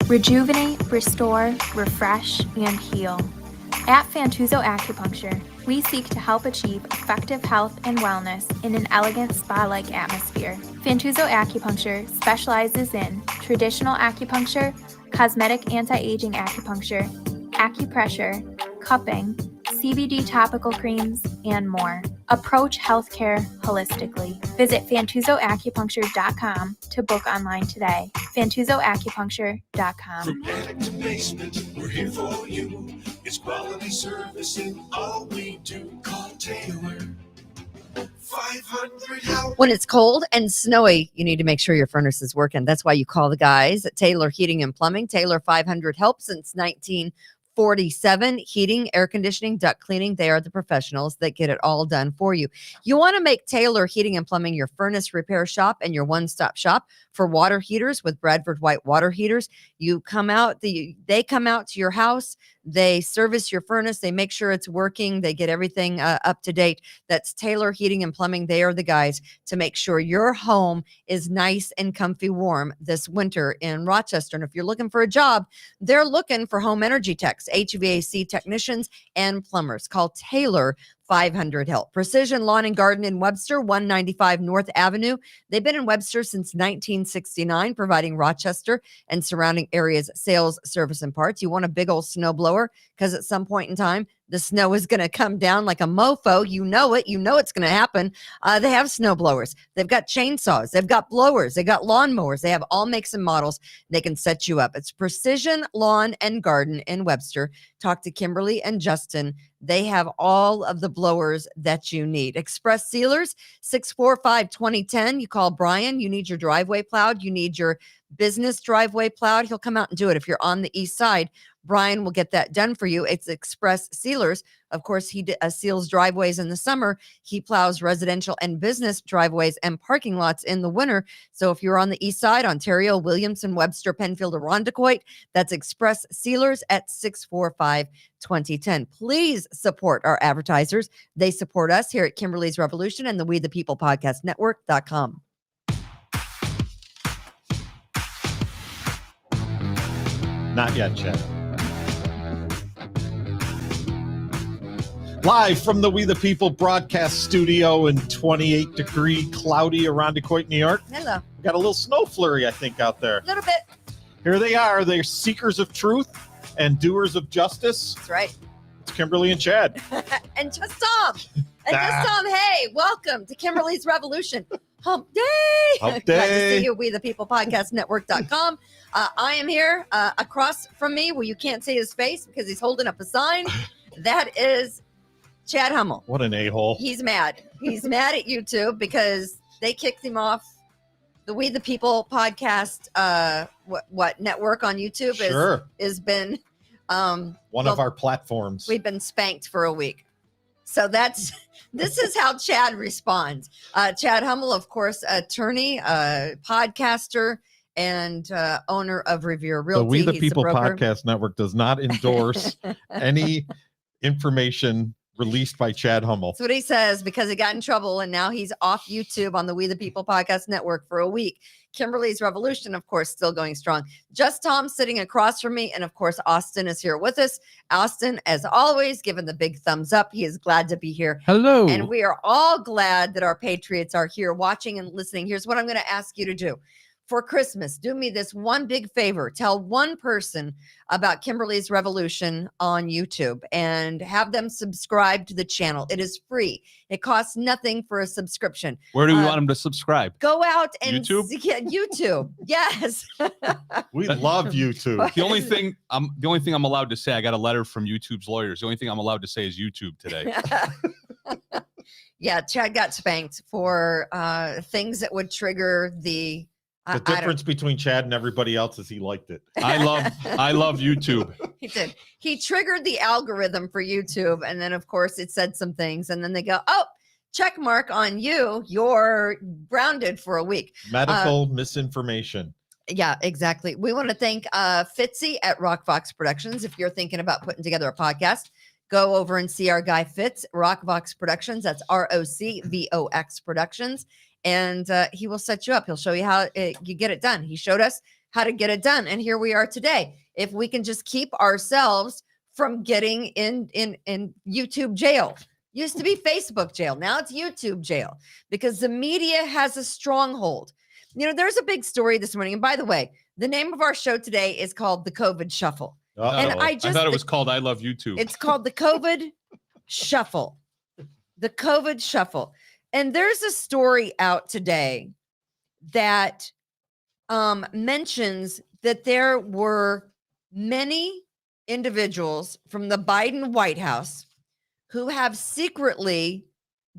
Rejuvenate, restore, refresh, and heal. At Fantuzzo Acupuncture, we seek to help achieve effective health and wellness in an elegant spa-like atmosphere. Fantuzzo Acupuncture specializes in traditional acupuncture, cosmetic anti-aging acupuncture, acupressure, cupping, CBD topical creams, and more. Approach healthcare holistically. Visit FantuzzoAcupuncture.com to book online today. FantuzzoAcupuncture.com. From attic to basement, we're here for you. It's quality service in all we do. Call Taylor. 500 help. When it's cold and snowy, you need to make sure your furnace is working. That's why you call the guys at Taylor Heating and Plumbing. Taylor 500 Help since 1947. Heating, air conditioning, duct cleaning. They are the professionals that get it all done for you. You want to make Taylor Heating and Plumbing your furnace repair shop and your one-stop shop for water heaters with Bradford White water heaters. You come out, they come out to your house. They service your furnace. They make sure it's working. They get everything up to date. That's Taylor Heating and Plumbing. They are the guys to make sure your home is nice and comfy warm this winter in Rochester. And if you're looking for a job, they're looking for home energy techs, HVAC technicians, and plumbers. Call Taylor 500 Help. Precision Lawn and Garden in Webster, 195 North Avenue. They've been in Webster since 1969, providing Rochester and surrounding areas sales, service, and parts. You want a big old snow blower because at some point in time, the snow is going to come down like a mofo. You know it. You know it's going to happen. They have snow blowers. They've got chainsaws. They've got blowers. They've got lawnmowers. They have all makes and models. They can set you up. It's Precision Lawn and Garden in Webster. Talk to Kimberly and Justin. They have all of the blowers that you need. Express Sealers, 645-2010. You call Brian. You need your driveway plowed. You need your business driveway plowed. He'll come out and do it. If you're on the east side, Brian will get that done for you. It's Express Sealers. Of course, he seals driveways in the summer. He plows residential and business driveways and parking lots in the winter. So if you're on the east side, Ontario, Williamson, Webster, Penfield, or Rondequoit, that's Express Sealers at 645-2010. Please support our advertisers. They support us here at Kimberly's Revolution and the We the People Podcast Network.com. Not yet, Chad. Live from the We the People broadcast studio in 28-degree cloudy Irondequoit, New York. Hello. We got a little snow flurry, I think, out there. A little bit. Here they are. They're seekers of truth and doers of justice. That's right. It's Kimberly and Chad. And just Tom. Hey, welcome to Kimberly's Revolution. Hump day. Hump Glad to day. see you. We the People Podcast Network.com. I am here across from me where you can't see his face because he's holding up a sign. That is Chad Hummel. What an a-hole. He's mad. He's mad at YouTube because they kicked him off the We the People Podcast what network on YouTube. Sure. Has been one of our platforms. We've been spanked for a week. So this is how Chad responds. Chad Hummel, of course, attorney, podcaster, and owner of Revere Realty. The We the He's People a broker. Podcast Network does not endorse any information released by Chad Hummel. That's what he says because he got in trouble and now he's off YouTube on the We the People Podcast Network for a week. Kimberly's Revolution, of course, still going strong. Just Tom sitting across from me. And of course, Austin is here with us. Austin, as always, giving the big thumbs up. He is glad to be here. Hello. And we are all glad that our Patriots are here watching and listening. Here's what I'm going to ask you to do. For Christmas, do me this one big favor. Tell one person about Kimberly's Revolution on YouTube and have them subscribe to the channel. It is free. It costs nothing for a subscription. Where do we want them to subscribe? Go out and YouTube? YouTube. Yes. We love YouTube. The only thing I'm allowed to say, I got a letter from YouTube's lawyers. The only thing I'm allowed to say is YouTube today. Yeah, Chad got spanked for things that would trigger the difference between Chad and everybody else is he liked it. I love YouTube. He did. He triggered the algorithm for YouTube. And then, of course, it said some things. And then they go, oh, check mark on you. You're grounded for a week. Medical misinformation. Yeah, exactly. We want to thank Fitzy at Rock Vox Productions. If you're thinking about putting together a podcast, go over and see our guy Fitz, Rock Vox Productions. That's ROCVOX Productions. And he will set you up. He'll show you how you get it done. He showed us how to get it done. And here we are today. If we can just keep ourselves from getting in YouTube jail. Used to be Facebook jail. Now it's YouTube jail because the media has a stronghold. There's a big story this morning. And by the way, the name of our show today is called the Covet Shuffle. And I thought it was called I Love YouTube. It's called the Covet Shuffle. The Covet Shuffle. And there's a story out today that mentions that there were many individuals from the Biden White House who have secretly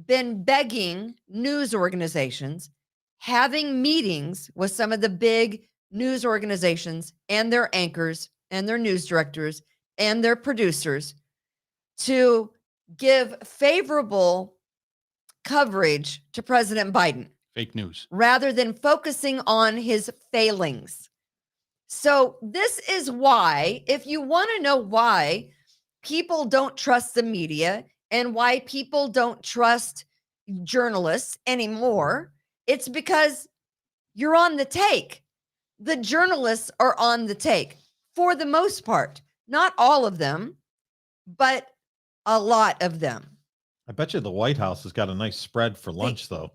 been begging news organizations, having meetings with some of the big news organizations and their anchors and their news directors and their producers to give favorable coverage to President Biden. Fake news. Rather than focusing on his failings. So this is why, if you want to know why people don't trust the media and why people don't trust journalists anymore, it's because you're on the take. The journalists are on the take for the most part. Not all of them, but a lot of them. I bet you the White House has got a nice spread for lunch, though.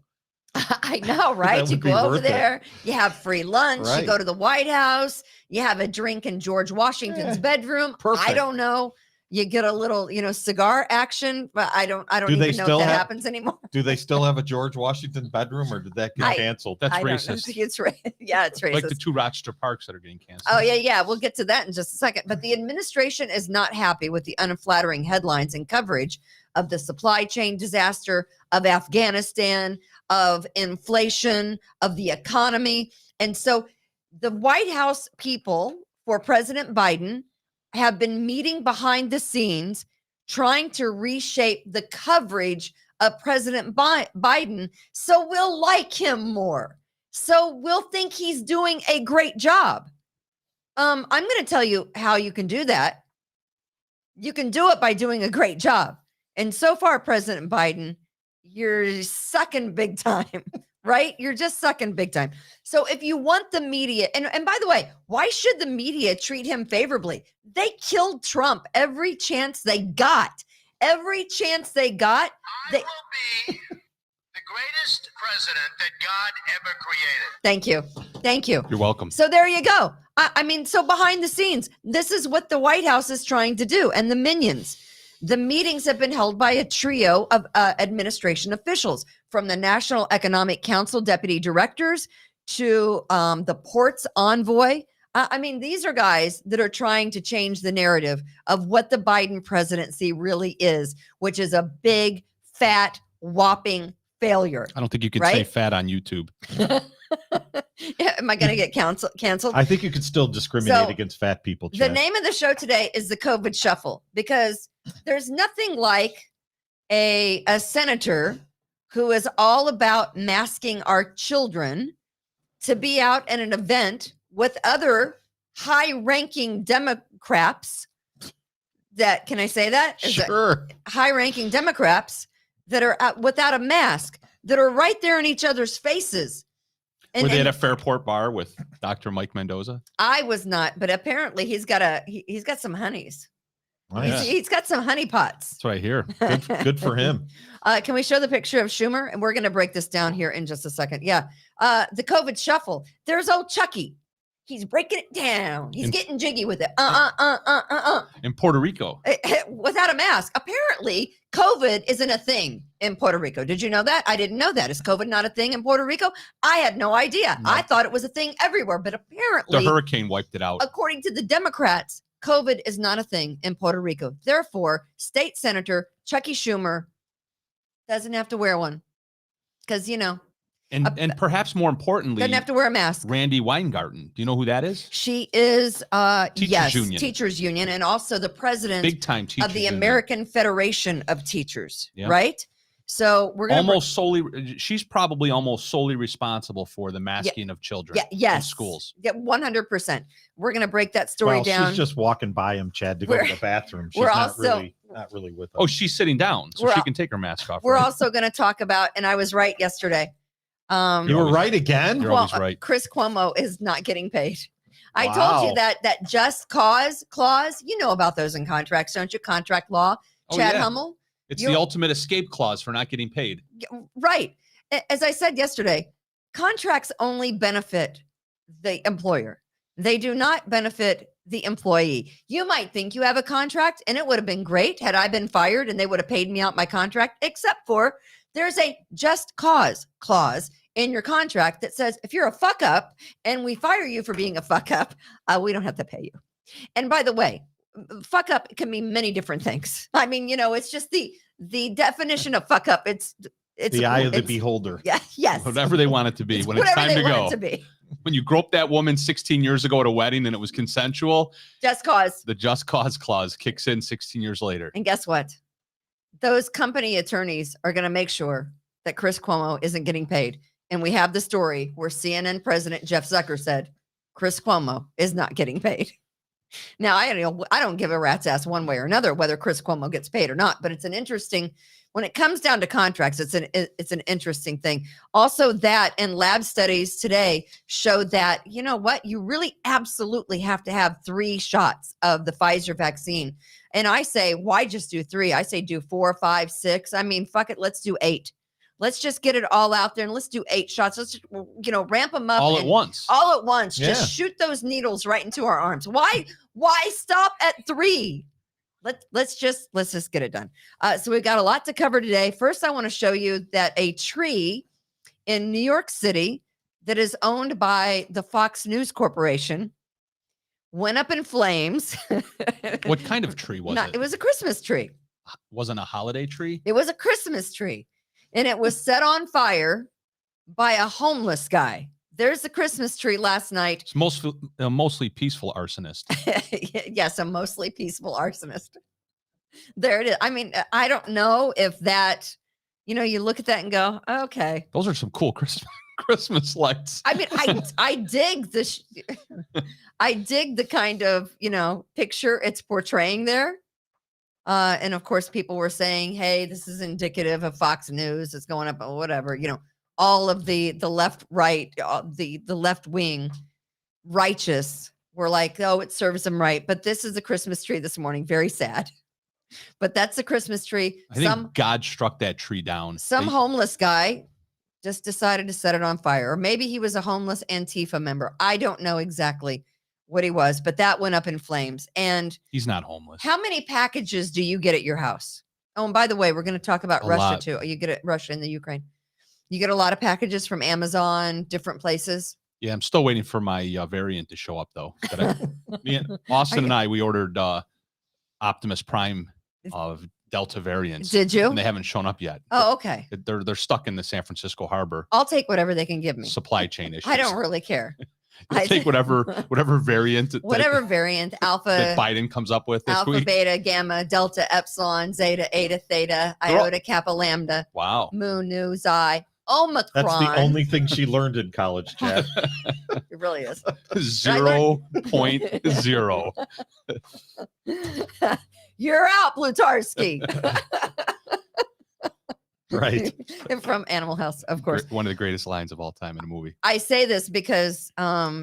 I know, right? You go over there, you have free lunch, you go to the White House, you have a drink in George Washington's bedroom. Perfect. I don't know. You get a little, cigar action, but I don't even know if that happens anymore. Do they still have a George Washington bedroom, or did that get canceled? That's I racist. Don't know. It's racist. Like the 2 Rochester parks that are getting canceled. Oh, yeah. We'll get to that in just a second. But the administration is not happy with the unflattering headlines and coverage of the supply chain disaster, of Afghanistan, of inflation, of the economy. And so the White House people for President Biden have been meeting behind the scenes, trying to reshape the coverage of President Biden so we'll like him more. So we'll think he's doing a great job. I'm going to tell you how you can do that. You can do it by doing a great job. And so far, President Biden, you're sucking big time, right? You're just sucking big time. So if you want the media, and by the way, why should the media treat him favorably? They killed Trump every chance they got. Every chance they got. I will be the greatest president that God ever created. Thank you. Thank you. You're welcome. So there you go. I mean, so behind the scenes, this is what the White House is trying to do, and the minions. The meetings have been held by a trio of administration officials, from the National Economic Council deputy directors to the ports envoy. I mean, these are guys that are trying to change the narrative of what the Biden presidency really is, which is a big, fat, whopping failure. I don't think you can say fat on YouTube. Am I going to get canceled? I think you could still discriminate against fat people. The name of the show today is the Covet Shuffle, because there's nothing like a senator who is all about masking our children to be out at an event with other high-ranking Democrats that, can I say that? Sure. High-ranking Democrats that are without a mask, that are right there in each other's faces. Were they at a Fairport bar with Dr. Mike Mendoza? I was not, but apparently he's got some honeys. Nice. He's got some honey pots. That's what I hear. Good for him. Can we show the picture of Schumer? And we're going to break this down here in just a second. Yeah. The Covet Shuffle. There's old Chucky. He's breaking it down. He's getting jiggy with it. In Puerto Rico. Without a mask. Apparently, COVID isn't a thing in Puerto Rico. Did you know that? I didn't know that. Is COVID not a thing in Puerto Rico? I had no idea. No. I thought it was a thing everywhere, but apparently the hurricane wiped it out. According to the Democrats, COVID is not a thing in Puerto Rico. Therefore, State Senator Chucky Schumer doesn't have to wear one. Because, and perhaps more importantly, doesn't have to wear a mask. Randy Weingarten. Do you know who that is? She is Union. Teachers Union, and also the president big time of the American Federation of Teachers, right? So we're going she's probably almost solely responsible for the masking of children in schools. Yeah, 100%. We're going to break that story down. She's just walking by him, Chad, to go to the bathroom. She's not really with them. Oh, she's sitting down, so she can take her mask off. We're also going to talk about, and I was right yesterday. You were right again? You're always right. Chris Cuomo is not getting paid. I told you Wow. that just cause clause, you know about those in contracts, don't you? Contract law, Oh, Chad yeah. Hummel. It's You- the ultimate escape clause for not getting paid. Right. As I said yesterday, contracts only benefit the employer. They do not benefit the employee. You might think you have a contract and it would have been great had I been fired and they would have paid me out my contract, except for there's a just cause clause in your contract that says if you're a fuck up and we fire you for being a fuck up, we don't have to pay you. And by the way, fuck up can mean many different things. I mean, it's just the definition of fuck up. It's The eye of the it's- beholder. Yeah, yes. Whatever they want it to be. It's When it's whatever time they to want go. it to be. When you groped that woman 16 years ago at a wedding and it was consensual, Just cause. the just cause clause kicks in 16 years later. And guess what? Those company attorneys are going to make sure that Chris Cuomo isn't getting paid. And we have the story where CNN President Jeff Zucker said Chris Cuomo is not getting paid. Now, I don't give a rat's ass one way or another whether Chris Cuomo gets paid or not, but it's an interesting, when it comes down to contracts, it's an interesting thing. Also, that and lab studies today showed that, you know what, you really absolutely have to have 3 shots of the Pfizer vaccine. And I say, why just do 3? I say do 4, 5, 6. I mean, fuck it, let's do 8. Let's just get it all out there and let's do 8 shots. Let's just, ramp them up All at once. all at once. Yeah. Just shoot those needles right into our arms. Why stop at 3? Let's just get it done. So we've got a lot to cover today. First, I want to show you that a tree in New York City that is owned by the Fox News Corporation went up in flames. What kind of tree was it? It was a Christmas tree. Wasn't a holiday tree? It was a Christmas tree, and it was set on fire by a homeless guy. There's the Christmas tree last night. It's mostly peaceful arsonist. Yes, a mostly peaceful arsonist. There it is. I mean, I don't know if that, you look at that and go, okay. Those are some cool Christmas lights. I mean, I dig this. I dig the kind of, picture it's portraying there. And of course, people were saying, hey, this is indicative of Fox News. It's going up or whatever, all of the left, right, the left wing righteous were like, oh, it serves them right. But this is the Christmas tree this morning. Very sad. But that's the Christmas tree. I think God struck that tree down. Some homeless guy just decided to set it on fire. Or maybe he was a homeless Antifa member. I don't know exactly what he was, but that went up in flames. And he's not homeless. how many packages do you get at your house? Oh, and by the way, we're going to talk about A Russia lot. too. You get it, Russia and the Ukraine. You get a lot of packages from Amazon, different places. Yeah, I'm still waiting for my variant to show up though. Me and Austin and I, we ordered Optimus Prime of Delta variants. Did you? And they haven't shown up yet. Oh, okay. They're stuck in the San Francisco harbor I'll take whatever they can give me. supply chain issues. I don't really care. You'll take whatever variant Whatever variant, that alpha, Biden comes up with this alpha, week. beta, gamma, delta, epsilon, zeta, eta, theta, They're all- iota, kappa, lambda, Wow. mu, nu, xi, omicron. That's the only thing she learned in college, Chad. It really is. 0.0. You're out, Plutarski. Right. From Animal House, of course. One of the greatest lines of all time in a movie. I say this because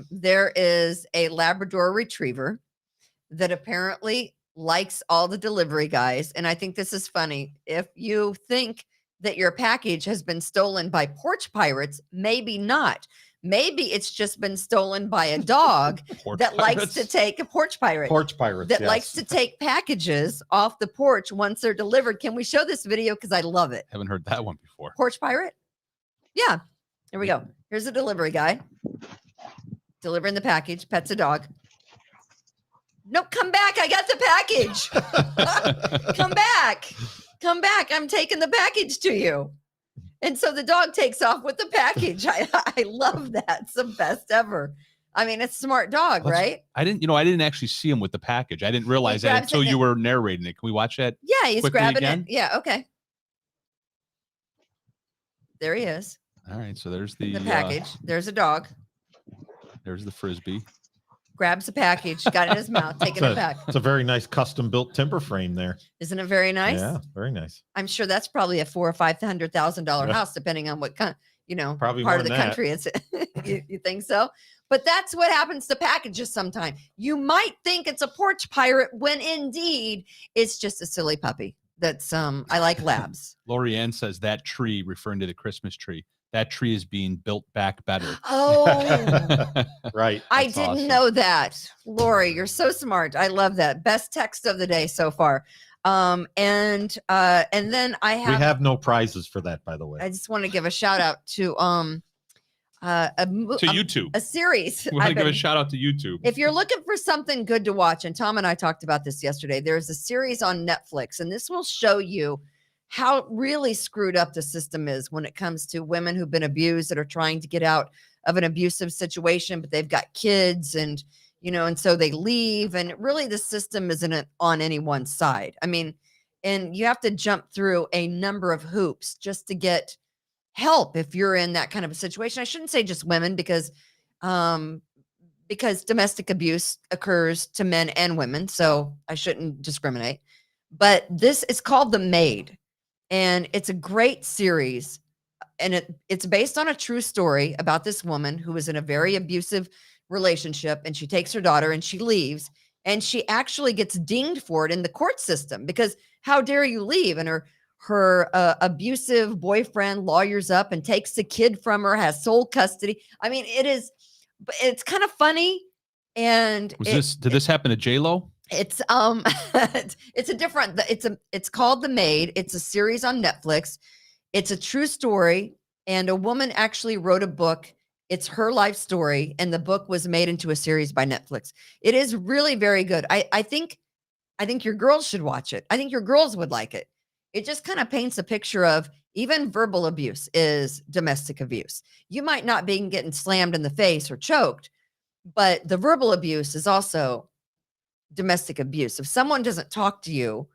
there is a Labrador Retriever that apparently likes all the delivery guys. And I think this is funny. If you think that your package has been stolen by porch pirates, maybe not. Maybe it's just been stolen by a dog Porch that likes pirates. to take a porch pirate. Porch pirates. that yes. likes to take packages off the porch once they're delivered. Can we show this video? Because I love it. Haven't heard that one before. Porch pirate? Yeah. Here we go. Here's a delivery guy delivering the package. Pets a dog. No, come back. I got the package. Come back. Come back. I'm taking the package to you. And so the dog takes off with the package. I love that. It's the best ever. I mean, it's a smart dog, That's- right? I didn't actually see him with the package. I didn't realize that grabs until it you were narrating it. Can we watch that? Yeah, he's quickly grabbing again? it. Yeah, okay. There he is. All right. So there's the Package. There's a dog. There's the frisbee. Grabs the package, got it in his mouth, taking it back. It's a very nice custom built timber frame there. Isn't it very nice? Yeah, very nice. I'm sure that's probably a $400,000 or $500,000 house, depending on what kind, Probably part more of the than that. country it's. You think so? But that's what happens to packages sometimes. You might think it's a porch pirate when indeed it's just a silly puppy. That's I like labs. Lori Ann says that tree, referring to the Christmas tree, that tree is being built back better. Oh, Right. I That's didn't awesome. know that. Lori, you're so smart. I love that. Best text of the day so far. And then I We have no prizes for that, by the way. I just want to give a shout out to To YouTube. a series. We want to I've give a been- shout out to YouTube. If you're looking for something good to watch, and Tom and I talked about this yesterday, there's a series on Netflix, and this will show you how really screwed up the system is when it comes to women who've been abused that are trying to get out of an abusive situation, but they've got kids and, and so they leave. And really the system isn't on any one side. I mean, and you have to jump through a number of hoops just to get help if you're in that kind of a situation. I shouldn't say just women because domestic abuse occurs to men and women, so I shouldn't discriminate. But this is called The Maid, and it's a great series, and it's based on a true story about this woman who was in a very abusive relationship, and she takes her daughter and she leaves, and she actually gets dinged for it in the court system because how dare you leave? And her abusive boyfriend lawyers up and takes the kid from her, has sole custody. I mean, it's kind of funny. And Did this happen to J-Lo? It's it's called The Maid. It's a series on Netflix. It's a true story. And a woman actually wrote a book. It's her life story. And the book was made into a series by Netflix. It is really very good. I think your girls should watch it. I think your girls would like it. It just kind of paints a picture of even verbal abuse is domestic abuse. You might not be getting slammed in the face or choked, but the verbal abuse is also domestic abuse. If someone doesn't talk to you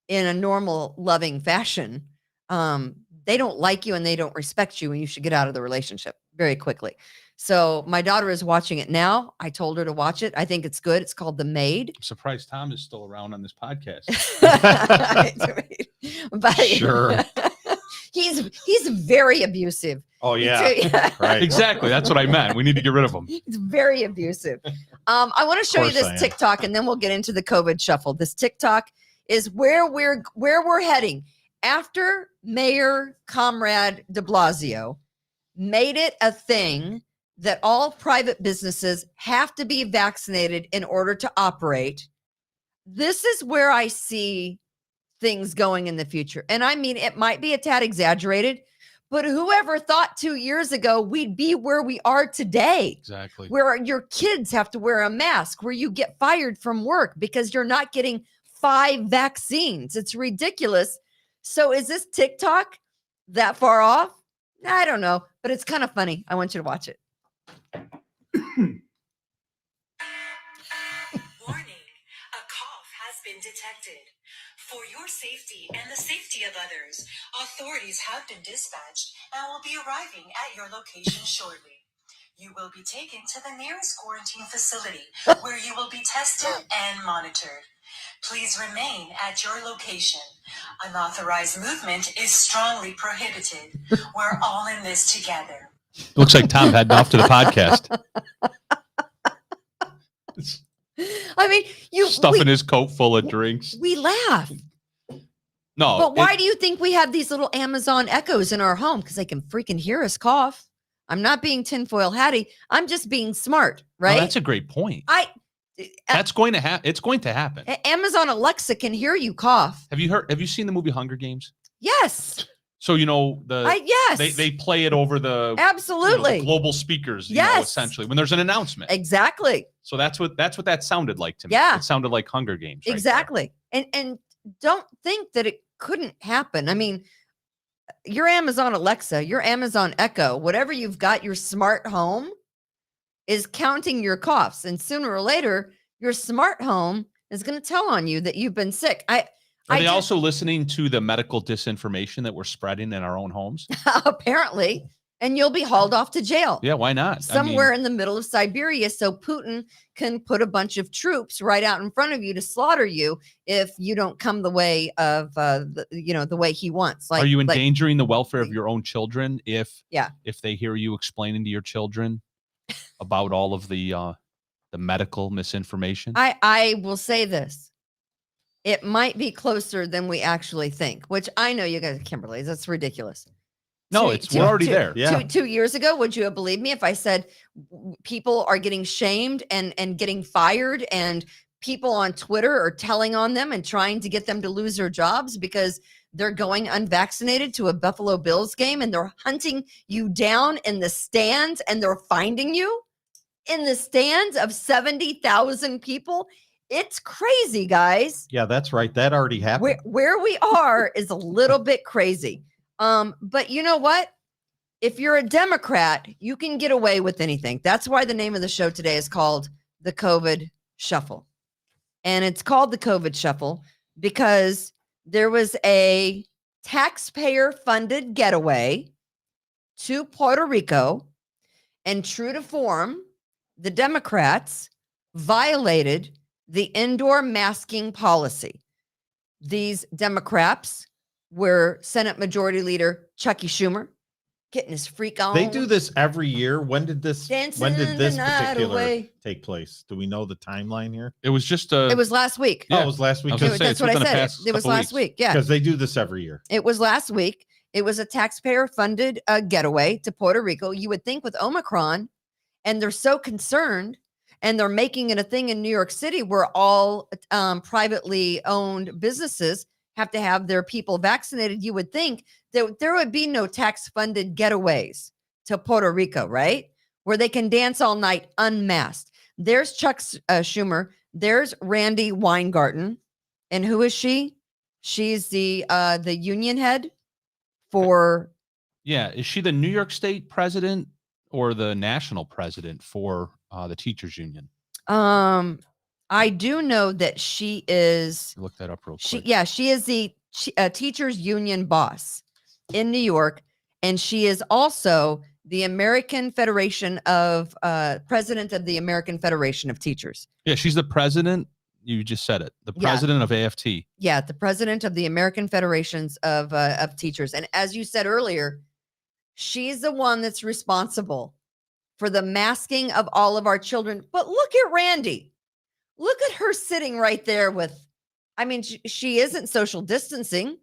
in a normal, loving fashion, they don't like you and they don't respect you, and you should get out of the relationship very quickly. So my daughter is watching it now. I told her to watch it. I think it's good. It's called The Maid. I'm surprised Tom is still around on this podcast. But Sure. he's very abusive. Oh, yeah. Right. Exactly. That's what I meant. We need to get rid of him. He's very abusive. I want to show you course I this am. TikTok, and then we'll get into the Covet Shuffle. This TikTok is where we're heading after Mayor Comrade de Blasio made it a thing that all private businesses have to be vaccinated in order to operate. This is where I see things going in the future. And I mean, it might be a tad exaggerated, but whoever thought 2 years ago we'd be where we are today, Exactly. where your kids have to wear a mask, where you get fired from work because you're not getting 5 vaccines. It's ridiculous. So is this TikTok that far off? I don't know, but it's kind of funny. I want you to watch it. Warning, a cough has been detected. For your safety and the safety of others, authorities have been dispatched and will be arriving at your location shortly. You will be taken to the nearest quarantine facility where you will be tested and monitored. Please remain at your location. Unauthorized movement is strongly prohibited. We're all in this together. Looks like Tom heading off to the podcast. I mean, Stuffing his coat full of drinks. we laugh. No. But why do you think we have these little Amazon echoes in our home? Because they can freaking hear us cough. I'm not being tinfoil hattie. I'm just being smart, right? That's a great point. It's That's going to happen. It's going to happen. Amazon Alexa can hear you cough. Have you seen the movie Hunger Games? Yes. So Yes. they play it over the Absolutely. the global speakers, Yes. essentially when there's an announcement. Exactly. So that's what that sounded like to me. Yeah. It sounded like Hunger Games. right there. Exactly. And don't think that it couldn't happen. I mean, your Amazon Alexa, your Amazon Echo, whatever you've got, your smart home is counting your coughs. And sooner or later, your smart home is going to tell on you that you've been sick. Are they also listening to the medical disinformation that we're spreading in our own homes? apparently, and you'll be hauled off to jail. Yeah, why not? Somewhere in the middle of Siberia, so Putin can put a bunch of troops right out in front of you to slaughter you if you don't come the way of the way he wants. Are you endangering the welfare of your own children if they hear you explaining to your children about all of the medical misinformation? I will say this. It might be closer than we actually think, which I know you guys, Kimberly, that's ridiculous. No, we're already there. Yeah. 2 years ago, would you have believed me if I said people are getting shamed and getting fired, and people on Twitter are telling on them and trying to get them to lose their jobs because they're going unvaccinated to a Buffalo Bills game, and they're hunting you down in the stands, and they're finding you in the stands of 70,000 people? It's crazy, guys. Yeah, that's right. That already happened. Where we are is a little bit crazy. But you know what? If you're a Democrat, you can get away with anything. That's why the name of the show today is called the Covet Shuffle. And it's called the Covet Shuffle because there was a taxpayer-funded getaway to Puerto Rico, and true to form, the Democrats violated the indoor masking policy. These Democrats were Senate Majority Leader Chucky Schumer getting his freak on. They do this every year. When did this particular take place? Do we know the timeline here? It was just It was last week. Oh, it was last week. I was gonna say, That's it's what I within the said. past It was couple last weeks. week. Yeah. Because they do this every year. It was last week. It was a taxpayer-funded getaway to Puerto Rico. You would think with Omicron, and they're so concerned, and they're making it a thing in New York City where all privately owned businesses have to have their people vaccinated. You would think that there would be no tax-funded getaways to Puerto Rico, right? Where they can dance all night unmasked. There's Chuck Schumer. There's Randy Weingarten. And who is she? She's the union head for. Yeah. Is she the New York State president or the national president for the teachers union? I do know that she is. Look that up real quick. She is the teachers union boss in New York, and she is also the American Federation of president of the American Federation of Teachers. Yeah, she's the president. You just said it. The president of AFT. Yeah, the president of the American Federations of Teachers. And as you said earlier, she's the one that's responsible for the masking of all of our children. But look at Randy. Look at her sitting right there with, I mean, she isn't social distancing.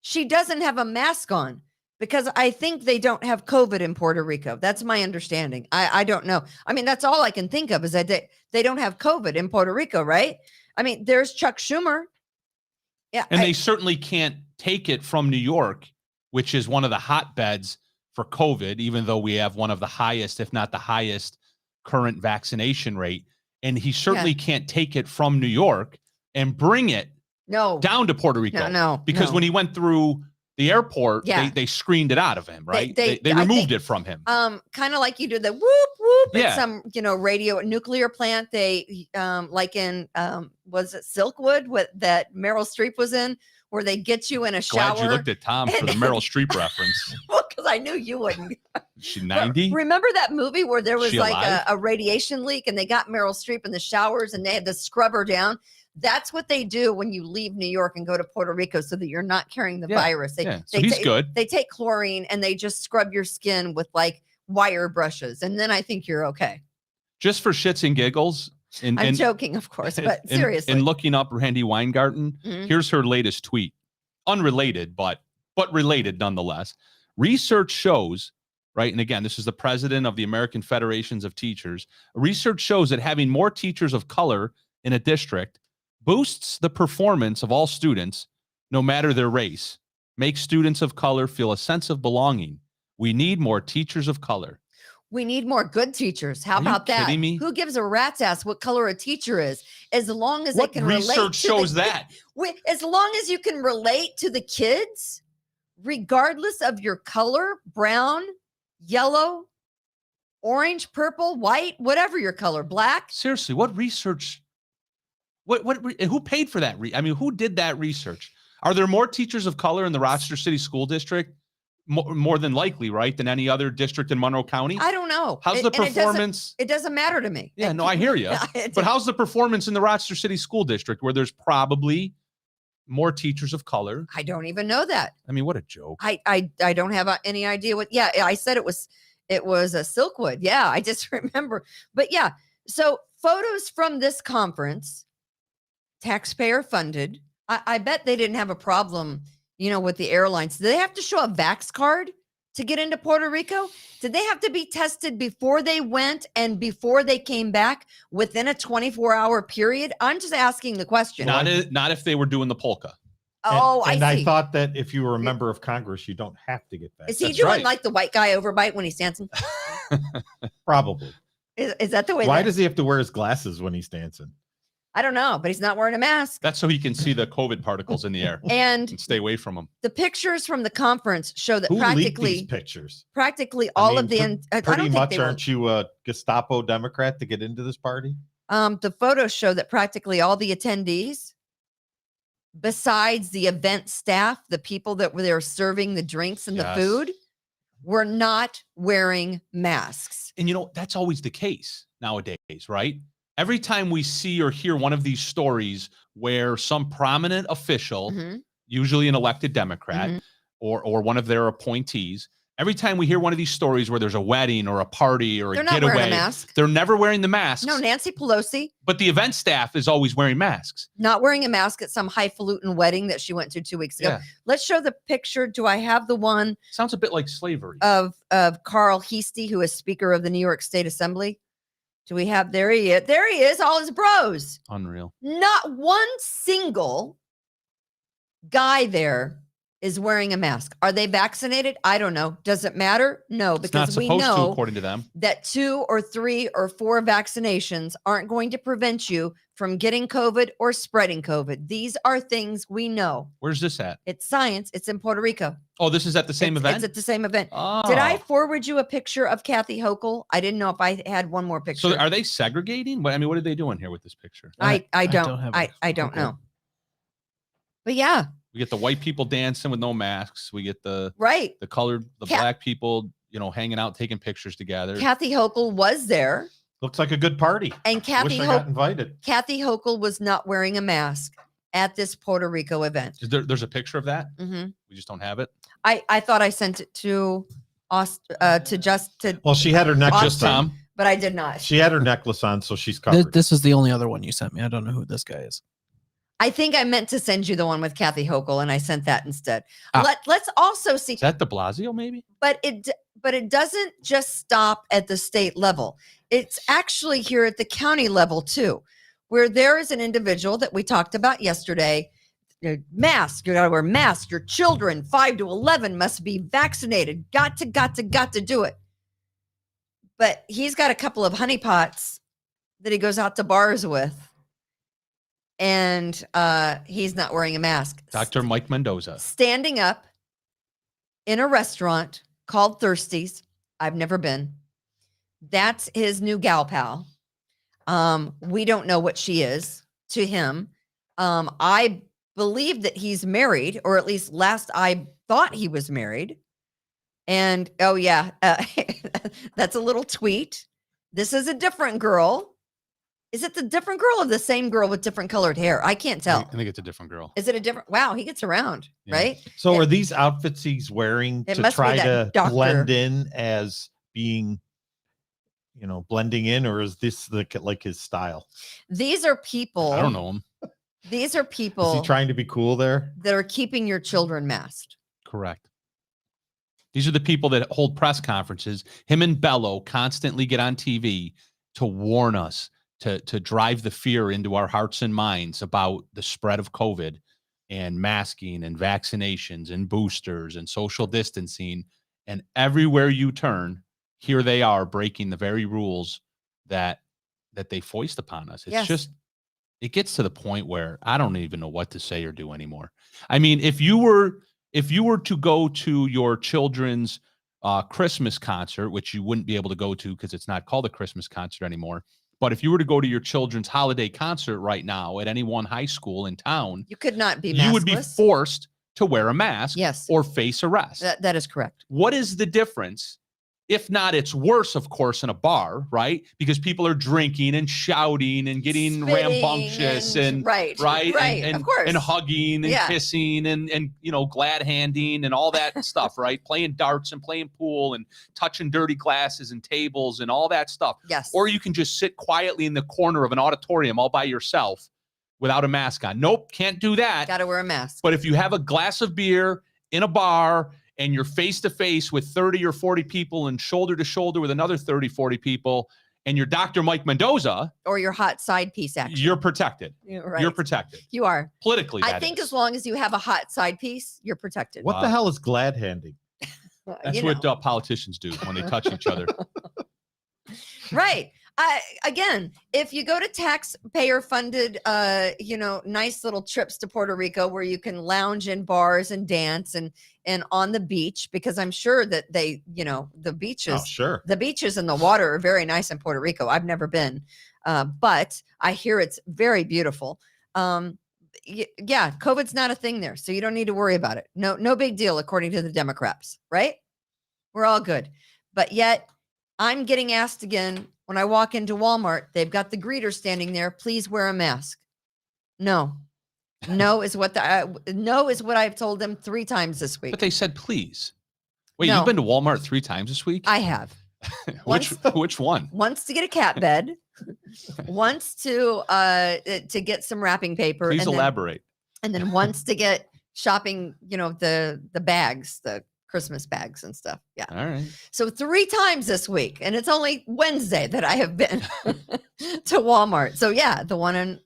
She doesn't have a mask on because I think they don't have COVID in Puerto Rico. That's my understanding. I don't know. I mean, that's all I can think of is that they don't have COVID in Puerto Rico, right? I mean, there's Chuck Schumer. Yeah. And they certainly can't take it from New York, which is one of the hotbeds for COVID, even though we have one of the highest, if not the highest, current vaccination rate. And he certainly can't take it from New York and bring it down to Puerto Rico. No. Because when he went through the airport, they screened it out of him, right? They removed it from him. Kind of like you did the whoop whoop Yeah. at some, radio nuclear plant. They like in was it Silkwood that Meryl Streep was in, where they get you in a shower. Glad you looked at Tom for the Meryl Streep reference. Well, because I knew you wouldn't. Is she 90? Remember that movie where there was She like alive? a radiation leak and they got Meryl Streep in the showers and they had to scrub her down? That's what they do when you leave New York and go to Puerto Rico so that you're not carrying the virus. So he's good. They take chlorine and they just scrub your skin with like wire brushes. And then I think you're okay. Just for shits and giggles. I'm joking, of course, but seriously. And looking up Randy Weingarten, here's her latest tweet. Unrelated, but related nonetheless. Research shows, right? And again, this is the president of the American Federations of Teachers. Research shows that having more teachers of color in a district boosts the performance of all students, no matter their race, makes students of color feel a sense of belonging. We need more teachers of color. We need more good teachers. How Are you about that? kidding me? Who gives a rat's ass what color a teacher is? As long as What they can relate. research shows that? As long as you can relate to the kids, regardless of your color, brown, yellow, orange, purple, white, whatever your color, black. Seriously, what research? Who paid for that? I mean, who did that research? Are there more teachers of color in the Rochester City School District? More than likely, right, than any other district in Monroe County? I don't know. How's the performance? It doesn't matter to me. Yeah, no, I hear you. But how's the performance in the Rochester City School District, where there's probably more teachers of color? I don't even know that. I mean, what a joke. I don't have any idea what. Yeah, I said it was It was a Silkwood. Yeah, I just remember. But yeah, so photos from this conference, taxpayer funded. I bet they didn't have a problem, with the airlines. Did they have to show a Vax card to get into Puerto Rico? Did they have to be tested before they went and before they came back within a 24-hour period? I'm just asking the question. Not if they were doing the polka. Oh, and I see. I thought that if you were a member of Congress, you don't have to get that. Is he That's doing right. like the white guy overbite when he's dancing? Probably. Is that the way? Why does he have to wear his glasses when he's dancing? I don't know, but he's not wearing a mask. That's so he can see the COVID particles in the air And and stay away from them. the pictures from the conference show that Who leaked these practically pictures? all I of mean, the I pretty don't much. think they Aren't you a Gestapo Democrat to get into this party? the photos show that practically all the attendees, besides the event staff, the people that were there serving the drinks and Yes. the food, were not wearing masks. And that's always the case nowadays, right? Every time we see or hear one of these stories where some prominent official, Mhm. usually an elected Democrat Mhm. or one of their appointees, every time we hear one of these stories where there's a wedding or a party or They're a not wearing a getaway, mask. they're never wearing the masks. No, Nancy Pelosi But the event staff is always wearing masks. not wearing a mask at some highfalutin wedding that she went to 2 weeks ago. Yeah. Let's show the picture. Do I have the one Sounds a bit like slavery. of Carl Heastie, who is Speaker of the New York State Assembly? Do we have? There he is. There he is. All his bros. Unreal. Not one single guy there is wearing a mask. Are they vaccinated? I don't know. Does it matter? No, It's not because we supposed to, know according to them. that 2 or 3 or 4 vaccinations aren't going to prevent you from getting COVID or spreading COVID. These are things we know. Where's this at? It's science. It's in Puerto Rico. Oh, this is at the same It's event? at the same event. Oh. Did I forward you a picture of Kathy Hochul? I didn't know if I had one more picture. So are they segregating? What are they doing here with this picture? I don't have I it. don't Okay. know. But yeah, We get the white people dancing with no masks. We get the right. colored, the Ca- black people, hanging out, taking pictures together. Kathy Hochul was there, Looks like a good party. and Kathy Wish I got invited. Hochul was not wearing a mask at this Puerto Rico event. There's a picture of that. hmm We just don't have it. I thought I sent it to to Well, she had her necklace Austin. on. Tom, but I did not. She had her necklace on, so she's covered. This is the only other one you sent me. I don't know who this guy is. I think I meant to send you the one with Kathy Hochul, and I sent that instead. Ah. Let's also see. is that De Blasio maybe? But it doesn't just stop at the state level. It's actually here at the county level too, where there is an individual that we talked about yesterday. Mask, you gotta wear mask. Your children 5 to 11 must be vaccinated. Got to do it. But he's got a couple of honeypots that he goes out to bars with, and he's not wearing a mask. Dr. Mike Mendoza. Standing up in a restaurant called Thirsties. I've never been. That's his new gal pal. We don't know what she is to him. I believe that he's married, or at least last I thought he was married. And oh yeah, that's a little tweet. This is a different girl. Is it the different girl or the same girl with different colored hair? I can't I tell. think it's a different girl. Is it a different? Wow, he gets around, Yeah. right? So Yeah. are these outfits he's wearing It to must be try that to doctor. blend in as being, blending in, or is this like his style? These are people. I don't know him. These are Is people he trying to be cool there? that are keeping your children masked. Correct. These are the people that hold press conferences. Him and Bello constantly get on TV to warn us, to drive the fear into our hearts and minds about the spread of COVID and masking and vaccinations and boosters and social distancing. And everywhere you turn, here they are breaking the very rules that they foist upon us. It's Yes. just, it gets to the point where I don't even know what to say or do anymore. I mean, if you were to go to your children's Christmas concert, which you wouldn't be able to go to because it's not called a Christmas concert anymore, but if you were to go to your children's holiday concert right now at any one high school in town, You could not be maskless. you would be forced to wear a mask Yes. or face arrest. That is correct. What is the difference If not, it's worse, of course, in a bar, right? Because people are drinking and shouting and getting Spitting rambunctious and right, and of course, and hugging and kissing and glad handing and all that stuff, right? Playing darts and playing pool and touching dirty glasses and tables and all that stuff. Yes. Or you can just sit quietly in the corner of an auditorium all by yourself without a mask on. Nope, can't do that. Got to wear a mask. But if you have a glass of beer in a bar and you're face to face with 30 or 40 people and shoulder to shoulder with another 30, 40 people, and you're Dr. Mike Mendoza, or your hot side piece action, you're protected. Right. You're protected. You are. Politically, I think as long as you have a hot side piece, you're protected. What the hell is glad handing? That's what politicians do when they touch each other. Right. Again, if you go to taxpayer funded, nice little trips to Puerto Rico where you can lounge in bars and dance and on the beach, because I'm sure that the beaches, the beaches and the water are very nice in Puerto Rico. I've never been, but I hear it's very beautiful. Yeah, COVID's not a thing there, so you don't need to worry about it. No big deal, according to the Democrats, right? We're all good. But yet I'm getting asked again when I walk into Walmart, they've got the greeter standing there. Please wear a mask. No is what I've told them 3 times this week. But they said, please. Wait, No. You've been to Walmart 3 times this week? I have. Which one? Once to get a cat bed, once to get some wrapping paper. Please elaborate. And then once to get shopping, the bags, the Christmas bags and stuff. Yeah. All right. So 3 times this week, and it's only Wednesday that I have been to Walmart. So yeah, the one in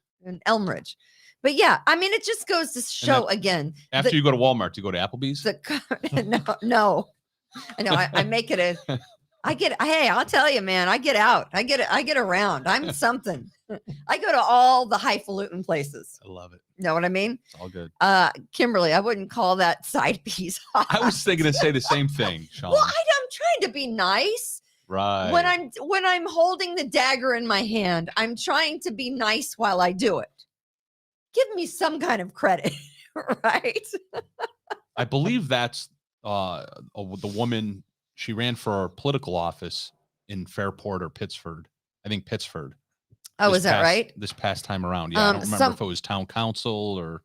Elmridge. But yeah, I mean, it just goes to show again. After you go to Walmart, you go to Applebee's? No. I know. I make it hey, I'll tell you, man, I get out. I get around. I'm something. I go to all the highfalutin places. I love it. Know what I mean? It's all good. Kimberly, I wouldn't call that side piece hot. I was thinking to say the same thing, Sean. Well, I'm trying to be nice. Right. When I'm holding the dagger in my hand, I'm trying to be nice while I do it. Give me some kind of credit, right? I believe that's the woman. She ran for political office in Fairport or Pittsford. I think Pittsford. Oh, is that right? This past time around. Yeah, I don't remember if it was town council or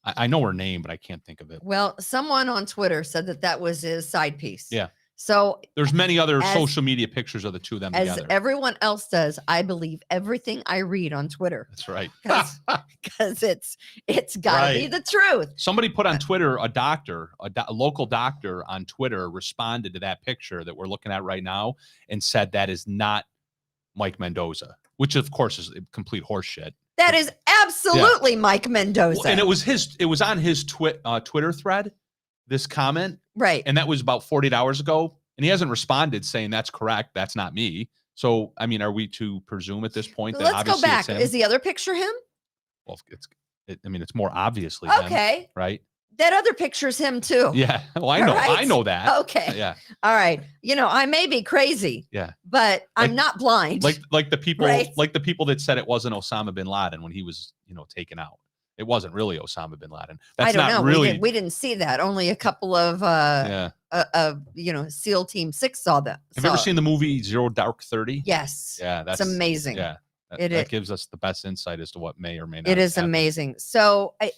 I know her name, but I can't think of it. Well, someone on Twitter said that was his side piece. Yeah. So there's many other social media pictures of the two of them as together. Everyone else does. I believe everything I read on Twitter. That's right. Because it's got to be the truth. Somebody put on Twitter, a local doctor on Twitter responded to that picture that we're looking at right now and said that is not Mike Mendoza, which of course is complete horseshit. That is absolutely Mike Mendoza. Well, and it was on his Twitter thread, this comment. Right. And that was about 48 hours ago. And he hasn't responded saying that's correct. That's not me. So, I mean, are we to presume at this point that let's obviously go back. it's him? Is the other picture him? Well, it's more obviously okay. him, right? That other picture's him too. Yeah. Well, I know. Right? I know that. Okay. Yeah. All right. I may be crazy. Yeah. But I'm not blind. Like the people right? like the people that said it wasn't Osama bin Laden when he was, taken out. It wasn't really Osama bin Laden. That's I don't not know. Really. We didn't see that. Only a couple of SEAL Team 6 saw that. Have you ever seen the movie Zero Dark 30? Yes. Yeah, it's amazing. Yeah. That gives us the best insight as to what may or may not. It is happen. amazing. So I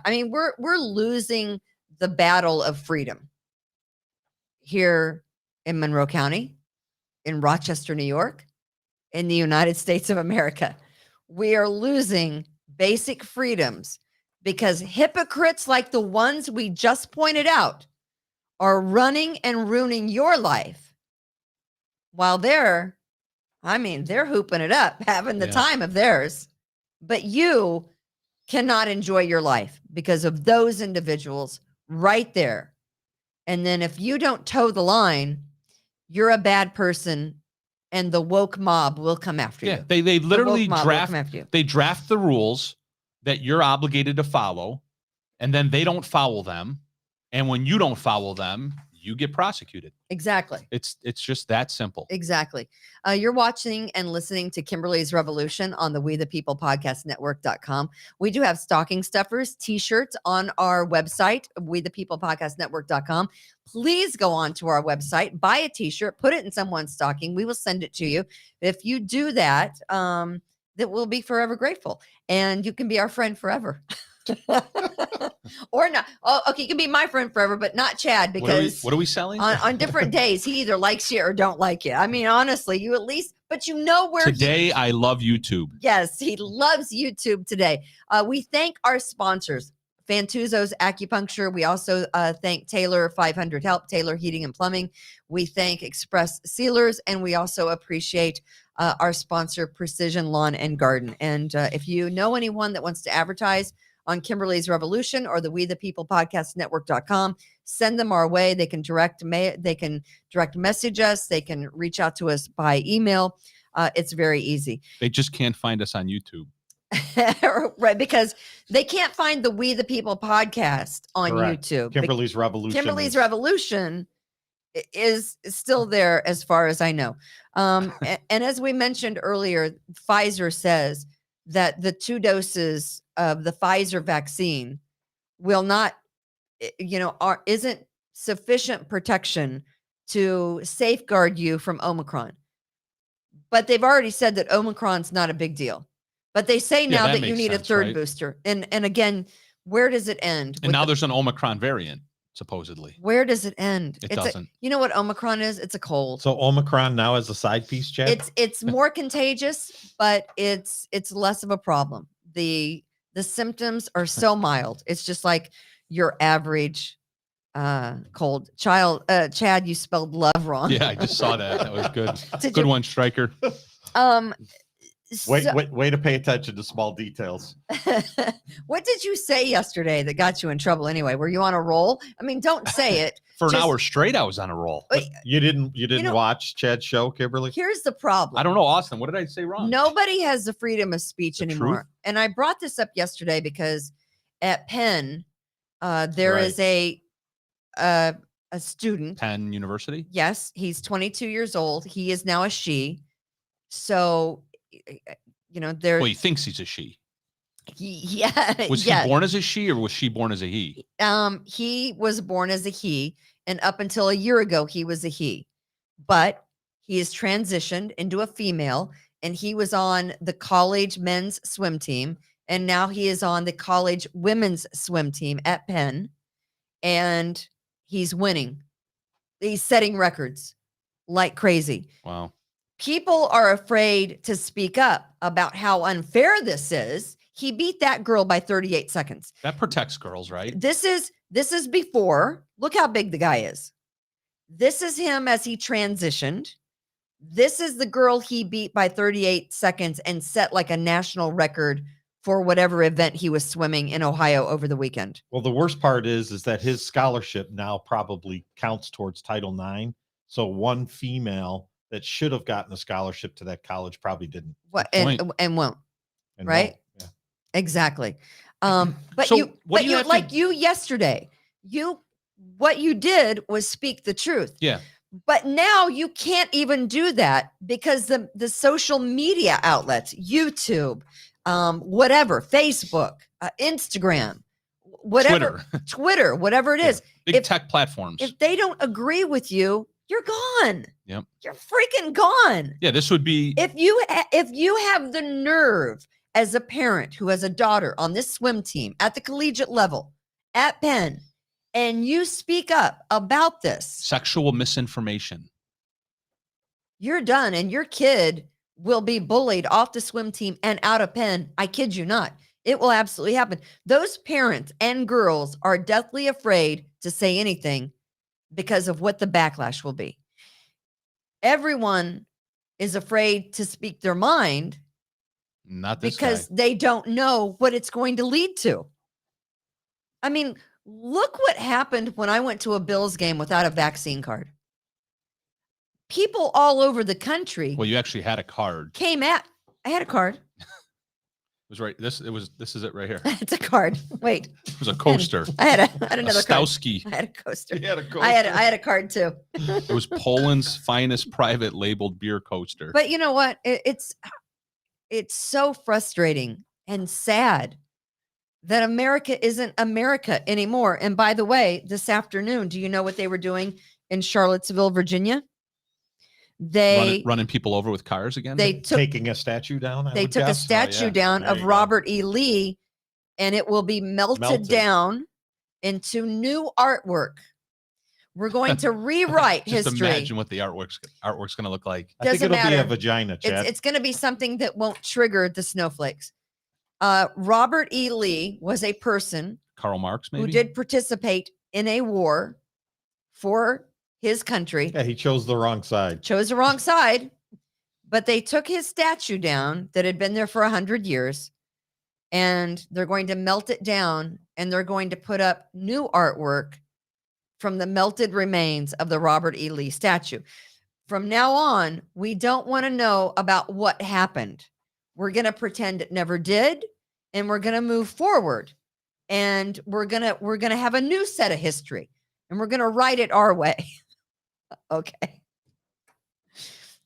mean, we're losing the battle of freedom here in Monroe County, in Rochester, New York, in the United States of America. We are losing basic freedoms because hypocrites like the ones we just pointed out are running and ruining your life while they're hooping it up, having the time of theirs. But you cannot enjoy your life because of those individuals right there. And then if you don't toe the line, you're a bad person and the woke mob will come after you. They literally draft the rules that you're obligated to follow, and then they don't follow them. And when you don't follow them, you get prosecuted. Exactly. It's just that simple. Exactly. You're watching and listening to Kimberly's Revolution on the We the People Podcast Network.com. We do have stocking stuffers, t-shirts on our website, We the People Podcast Network.com. Please go on to our website, buy a t-shirt, put it in someone's stocking. We will send it to you. If you do that, that we'll be forever grateful, and you can be our friend forever. Or not. Oh, okay, you can be my friend forever, but not Chad, because what are we selling on different days he either likes you or don't like you. I mean, honestly, you at least, but you know where today. I love YouTube. Yes, he loves YouTube today. We thank our sponsors, Fantuzzo's Acupuncture. We also thank Taylor 500 Help, Taylor Heating and Plumbing. We thank Express Sealers, and we also appreciate our sponsor, Precision Lawn and Garden. And if you know anyone that wants to advertise on Kimberly's Revolution or the We the People Podcast Network.com, send them our way. They can direct message us. They can reach out to us by email. It's very easy. They just can't find us on YouTube. Right, because they can't find the We the People podcast on Correct. YouTube. Kimberly's Revolution. Kimberly's Revolution is still there as far as I know. And as we mentioned earlier, Pfizer says that the 2 doses of the Pfizer vaccine will not, isn't sufficient protection to safeguard you from Omicron. But they've already said that Omicron's not a big deal. But they say now that you need a third booster. And again, where does it end? And now there's an Omicron variant, supposedly. Where does it end? It doesn't. You know what Omicron is? It's a cold. So Omicron now as a side piece, Chad? It's more contagious, but it's less of a problem. The symptoms are so mild. It's just like your average cold. Chad, you spelled love wrong. Yeah, I just saw that. That was good. Good one, Stryker. Way to pay attention to small details. What did you say yesterday that got you in trouble anyway? Were you on a roll? I mean, don't say it. For an hour straight, I was on a roll. You didn't watch Chad's show, Kimberly? Here's the problem. I don't know, Austin. What did I say wrong? Nobody has the freedom of speech The anymore. truth? And I brought this up yesterday because at Penn, there is a student. Penn University? Yes, he's 22 years old. He is now a she. So, there. Well, he thinks he's a she. Yeah. Was he born as a she or was she born as a he? He was born as a he, and up until a year ago, he was a he. But he has transitioned into a female, and he was on the college men's swim team, and now he is on the college women's swim team at Penn, and he's winning. He's setting records like crazy. Wow. People are afraid to speak up about how unfair this is. He beat that girl by 38 seconds. That protects girls, right? This is before. Look how big the guy is. This is him as he transitioned. This is the girl he beat by 38 seconds and set like a national record for whatever event he was swimming in Ohio over the weekend. Well, the worst part is that his scholarship now probably counts towards Title IX. So one female that should have gotten a scholarship to that college probably didn't. What and won't. And right? won't. Yeah. Exactly. But So you what do you have to- like you yesterday, what you did was speak the truth. Yeah. But now you can't even do that because the social media outlets, YouTube, whatever, Facebook, Instagram, whatever, Twitter, whatever it is. Big tech platforms. If they don't agree with you, you're gone. Yep. You're freaking gone. Yeah, this would be If you have the nerve as a parent who has a daughter on this swim team at the collegiate level at Penn, and you speak up about this, sexual misinformation. you're done, and your kid will be bullied off the swim team and out of Penn. I kid you not. It will absolutely happen. Those parents and girls are deathly afraid to say anything because of what the backlash will be. Everyone is afraid to speak their mind. Not this because guy. they don't know what it's going to lead to. I mean, look what happened when I went to a Bills game without a vaccine card. People all over the country Well, you actually had a card. I had a card. It was right. This is it right here. It's a card. Wait, It was a coaster. I had another a card. Stowski. I had a coaster. He had a I had a card too. It was Poland's finest private labeled beer coaster. But you know what? It's so frustrating and sad that America isn't America anymore. And by the way, this afternoon, do you know what they were doing in Charlottesville, Virginia? They running people over with cars again. they took taking a statue down. they took a statue down There of you go. Robert E. Lee, and it will be melted down into new artwork. We're going to rewrite Just history. imagine what the artwork's going to look like. I think Doesn't it'll be a matter. vagina, Chad. It's going to be something that won't trigger the snowflakes. Robert E. Lee was a person Karl Marx, maybe. who did participate in a war for his country. Yeah, he chose the wrong side. Chose the wrong side, but they took his statue down that had been there for 100 years, and they're going to melt it down, and they're going to put up new artwork from the melted remains of the Robert E. Lee statue. From now on, we don't want to know about what happened. We're going to pretend it never did, and we're going to move forward, and we're going to have a new set of history, and we're going to write it our way. Okay.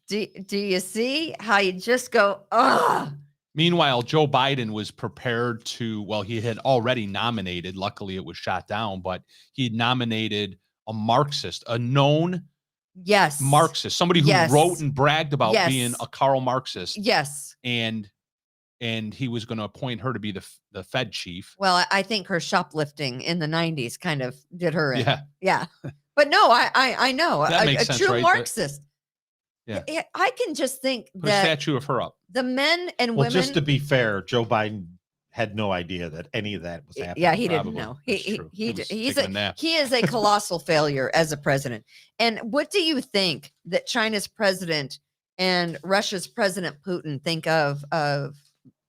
Do you see how you just go, ugh? Meanwhile, Joe Biden was prepared to, well, he had already nominated. Luckily, it was shot down, but he had nominated a Marxist, a known Yes. Marxist, somebody who Yes. wrote and bragged about Yes. being a Karl Marxist. Yes. And he was going to appoint her to be the Fed chief. Well, I think her shoplifting in the 90s kind of did her in. Yeah. Yeah. But no, I know. That a makes sense, true right? Marxist. Yeah. I can just think Put a that statue of her up. the men and Well, women. just to be fair, Joe Biden had no idea that any of that was happening. Yeah, he Probably. didn't know. That's true. He was He's taking a nap. he is a colossal failure as a president. And what do you think that China's president and Russia's President Putin think of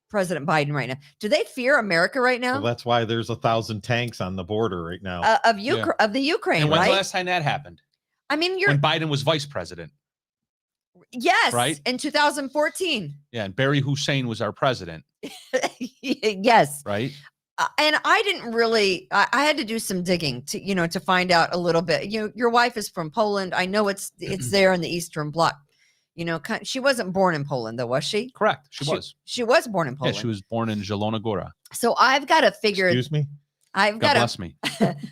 President Biden right now? Do they fear America right now? Well, that's why there's 1,000 tanks on the border right now. Of the Ukraine, And when's right? the last time that happened? I mean, When Biden was vice president. yes, right? in 2014. Yeah. And Barry Hussein was our president, Yes. right? And I didn't really, I had to do some digging to find out a little bit. Your wife is from Poland. I know it's there in the Eastern Bloc. She wasn't born in Poland though, was she? Correct. She was. She was born in Poland. Yeah, she was born in Zielona Góra. So I've got to figure, Excuse me? I've God got bless me.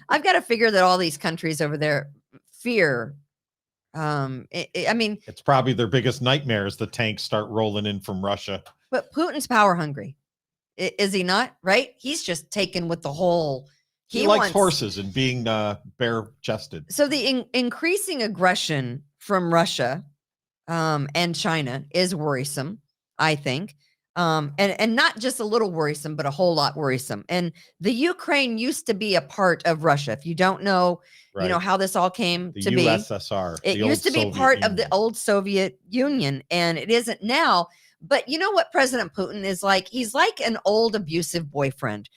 I've got to figure that all these countries over there fear. I mean, It's probably their biggest nightmare is the tanks start rolling in from Russia. but Putin's power hungry. Is he not? Right? He's just taken with the whole. He likes wants- horses and being bare chested. So the increasing aggression from Russia and China is worrisome, I think. And not just a little worrisome, but a whole lot worrisome. And the Ukraine used to be a part of Russia. If you don't know, Right. how this all came The to USSR. be. It the old used to be Soviet part of the Union. old Soviet Union, and it isn't now. But you know what President Putin is like? He's like an old abusive boyfriend.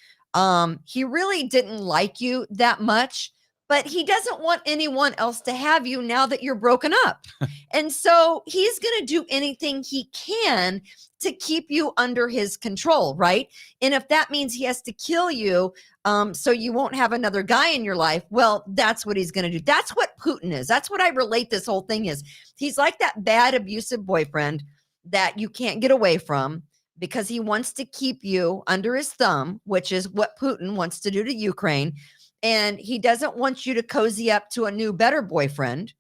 He really didn't like you that much, but he doesn't want anyone else to have you now that you're broken up. And so he's going to do anything he can to keep you under his control, right? And if that means he has to kill you so you won't have another guy in your life, well, that's what he's going to do. That's what Putin is. That's what I relate this whole thing is. He's like that bad abusive boyfriend that you can't get away from because he wants to keep you under his thumb, which is what Putin wants to do to Ukraine. And he doesn't want you to cozy up to a new, better boyfriend,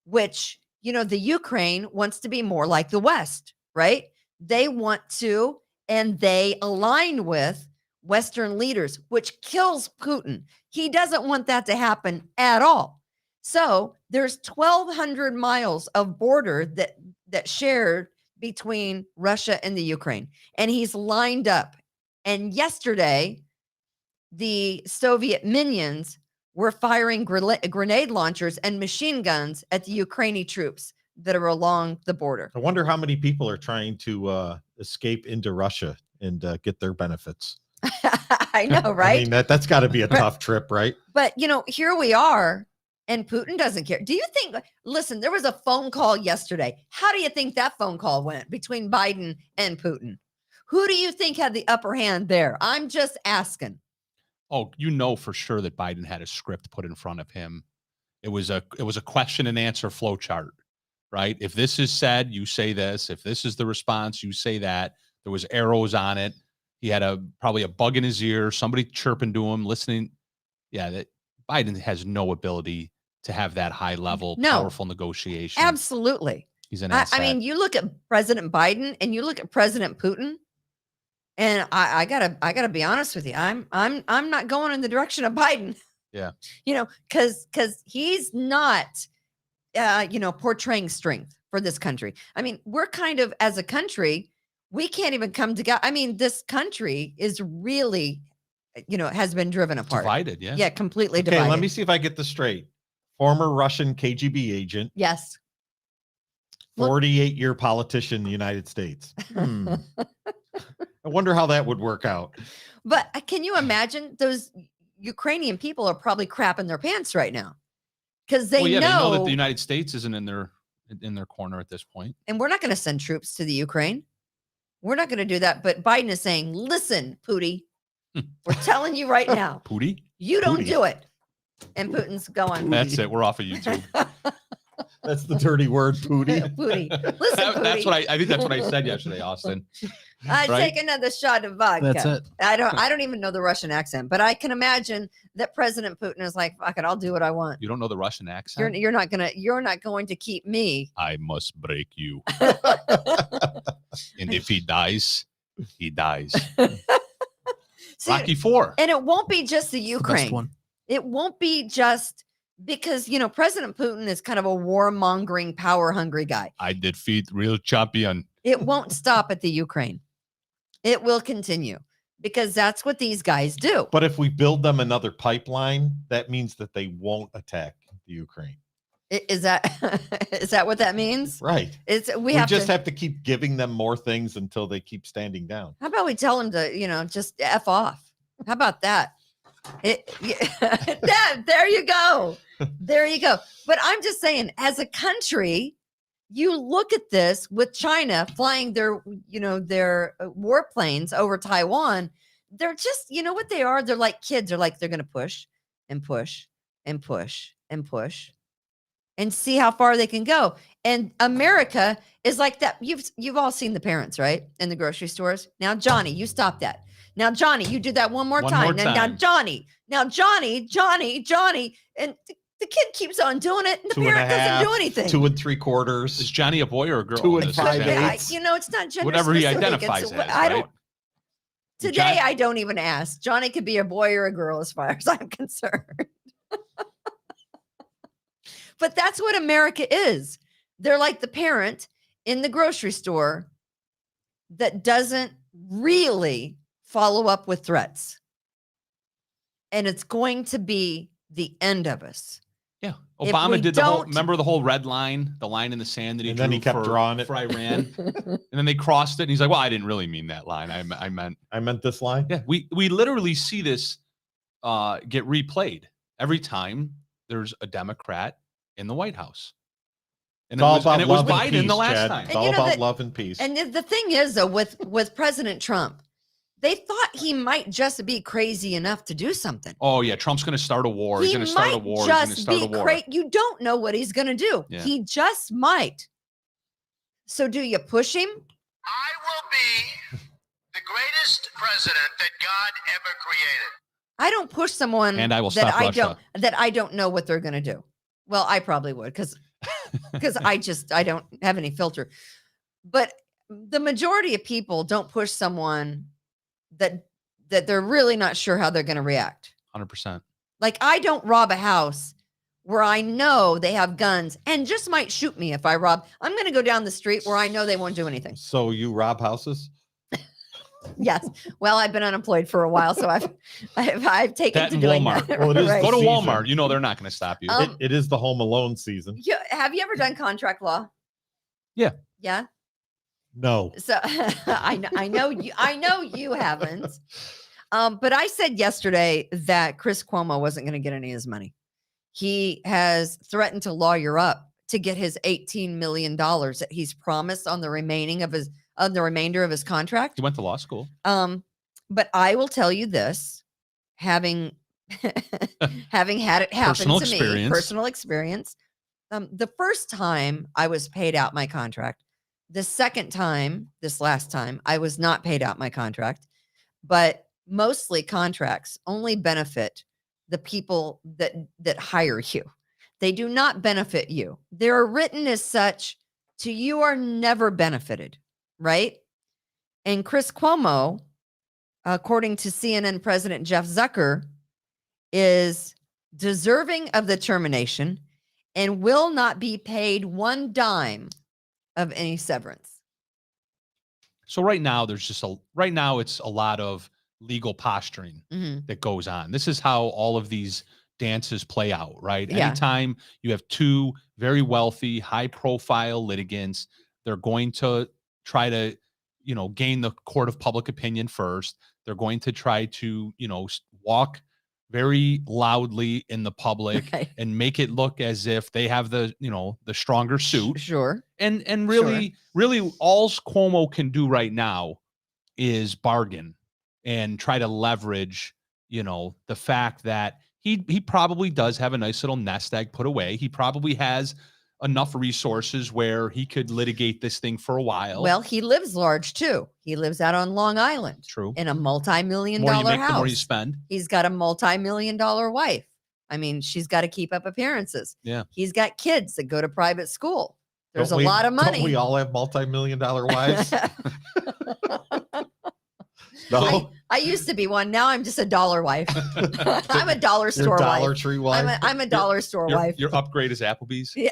which, the Ukraine wants to be more like the West, right? They want to, and they align with Western leaders, which kills Putin. He doesn't want that to happen at all. So there's 1,200 miles of border that shared between Russia and the Ukraine, and he's lined up. And yesterday, the Soviet minions were firing grenade launchers and machine guns at the Ukrainian troops that are along the border. I wonder how many people are trying to escape into Russia and get their benefits. I know, right? I mean, that's got to be a tough trip, right? But, here we are, and Putin doesn't care. Do you think, listen, there was a phone call yesterday. How do you think that phone call went between Biden and Putin? Who do you think had the upper hand there? I'm just asking. Oh, you know for sure that Biden had a script put in front of him. It was a question and answer flow chart, right? If this is said, you say this. If this is the response, you say that. There was arrows on it. He had probably a bug in his ear, somebody chirping to him, listening. Yeah, that Biden has no ability to have that high level, powerful negotiation. Absolutely. He's an I asset. mean, you look at President Biden and you look at President Putin, and I gotta be honest with you. I'm not going in the direction of Biden. Yeah. Because he's not portraying strength for this country. I mean, we're kind of, as a country, we can't even come together. I mean, this country is really, has been driven apart. Divided, yeah. Yeah, completely Okay, divided. let me see if I get this straight. Former Russian KGB agent, Yes. Well- 48-year politician in the United States. I wonder how that would work out. But can you imagine those Ukrainian people are probably crapping their pants right now because they know that the United States isn't in their corner at this point. And we're not going to send troops to the Ukraine. We're not going to do that. But Biden is saying, listen, Pootie, we're telling you right now, Pootie? you don't Pootie. do it. And Putin's going, That's it. We're off of YouTube. That's the dirty word, Pootie. Pootie. Listen, Pootie. That's what I think that's what I said yesterday, Austin. I right? take another shot of vodka. That's it. I don't even know the Russian accent, but I can imagine that President Putin is like, fuck it, I'll do what I want. You don't know the Russian accent? You're not going to keep me. I must break you. And if he dies, he dies. See, Rocky IV. and it won't be just the Best Ukraine. one. It won't be just because, President Putin is kind of a warmongering, power hungry guy. I defeat real champion. It won't stop at the Ukraine. It will continue because that's what these guys do. But if we build them another pipeline, that means that they won't attack the Ukraine. Is that what that means? Right. We We just have to keep giving them more things until they keep standing down. How about we tell them to, just F off? How about that? There you go. There you go. But I'm just saying, as a country, you look at this with China flying their warplanes over Taiwan. They're just, what they are? They're like kids. They're like, they're going to push and push and push and push and see how far they can go. And America is like that. You've all seen the parents, right? In the grocery stores. Now, Johnny, you stop that. Now, Johnny, you do that one more time. Now, Johnny. And the kid keeps on doing it, and the parent doesn't do anything. 2 3/4. Is Johnny a boy or a girl? 2 This is 5/8. bad. It's not gender Whatever he specific. identifies as, I don't. right? Today, I don't even ask. Johnny could be a boy or a girl, as far as I'm concerned. But that's what America is. They're like the parent in the grocery store that doesn't really follow up with threats. And it's going to be the end of us. Yeah. If Obama we did the whole, don't- remember the whole red line, the line in the sand that he And drew then he kept for, drawing it. for Iran. And then they crossed it. And he's like, well, I didn't really mean that line. I meant, this line. yeah, we literally see this get replayed every time there's a Democrat in the White House. And It's all about it was love and Biden peace, the last Chad. time. It's all about love and peace. And the thing is, though, with President Trump, they thought he might just be crazy enough to do something. Oh, yeah. Trump's going to start a war. He's He going to start a might war. He's going to just start a be war. You don't know what he's going to do. Yeah. He just might. So do you push him? I will be the greatest president that God ever created. I don't push someone And I will that stop Russia. I don't know what they're going to do. Well, I probably would because I don't have any filter. But the majority of people don't push someone that they're really not sure how they're going to react. 100%. Like, I don't rob a house where I know they have guns and just might shoot me if I rob. I'm going to go down the street where I know they won't do anything. So you rob houses? Yes. Well, I've been unemployed for a while, so I've taken That to and doing Walmart. that. Well, it is Right. Go to season. Walmart. You know they're not going to stop you. It is the Home Alone season. Have you ever done contract law? Yeah. Yeah. No. So I know you haven't. But I said yesterday that Chris Cuomo wasn't going to get any of his money. He has threatened to lawyer up to get his $18 million that he's promised on the remaining of the remainder of his contract. He went to law school. But I will tell you this, having having had it happen Personal to me, experience. personal experience. The first time I was paid out my contract, the second time, this last time, I was not paid out my contract, but mostly contracts only benefit the people that hire you. They do not benefit you. They're written as such to you are never benefited, right? And Chris Cuomo, according to CNN President Jeff Zucker, is deserving of the termination and will not be paid one dime of any severance. So right now, it's a lot of legal posturing Mhm. that goes on. This is how all of these dances play out, right? Yeah. Anytime you have two very wealthy, high-profile litigants, they're going to try to, gain the court of public opinion first. They're going to try to, walk very loudly in the public Right. and make it look as if they have the stronger suit. Sure. And really all Cuomo can do right now is bargain and try to leverage, the fact that he probably does have a nice little nest egg put away. He probably has enough resources where he could litigate this thing for a while. Well, he lives large too. He lives out on Long Island. True. In a multi-million The more you dollar make, house. the more you spend. He's got a multi-million dollar wife. I mean, she's got to keep up appearances. Yeah. He's got kids that go to private school. There's Don't a we- lot of money. Don't we all have multi-million-dollar wives? No, I used to be one. Now I'm just a dollar wife. I'm a dollar your store Dollar wife. Tree wife. I'm a dollar store Your, wife. your upgrade is Applebee's. Yeah.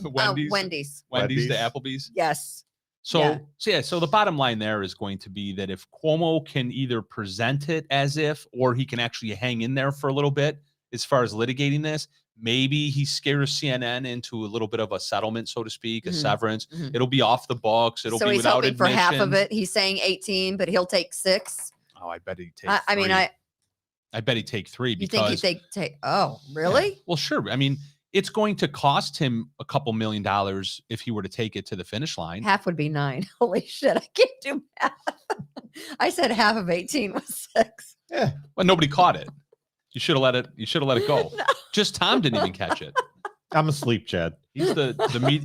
Wendy's. Wendy's. Wendy's to Wendy's. Applebee's. Yes. So the bottom line there is going to be that if Cuomo can either present it as if, or he can actually hang in there for a little bit as far as litigating this, maybe he scares CNN into a little bit of a settlement, so to speak, a Mhm. severance. Mhm. It'll be off the books. It'll So be he's without hoping for admission. half of it. He's saying 18, but he'll take 6. Oh, I bet he'd take I mean, three. I bet he'd take 3 you because think he'd take? Oh, really? Yeah. Well, sure. I mean, it's going to cost him a couple $1 million if he were to take it to the finish line. Half would be 9. Holy shit! I can't do math. I said half of 18 was 6. Yeah. But nobody caught it. You should have let it. You should have let it go. No. Just Tom didn't even catch it. I'm asleep, Chad. He's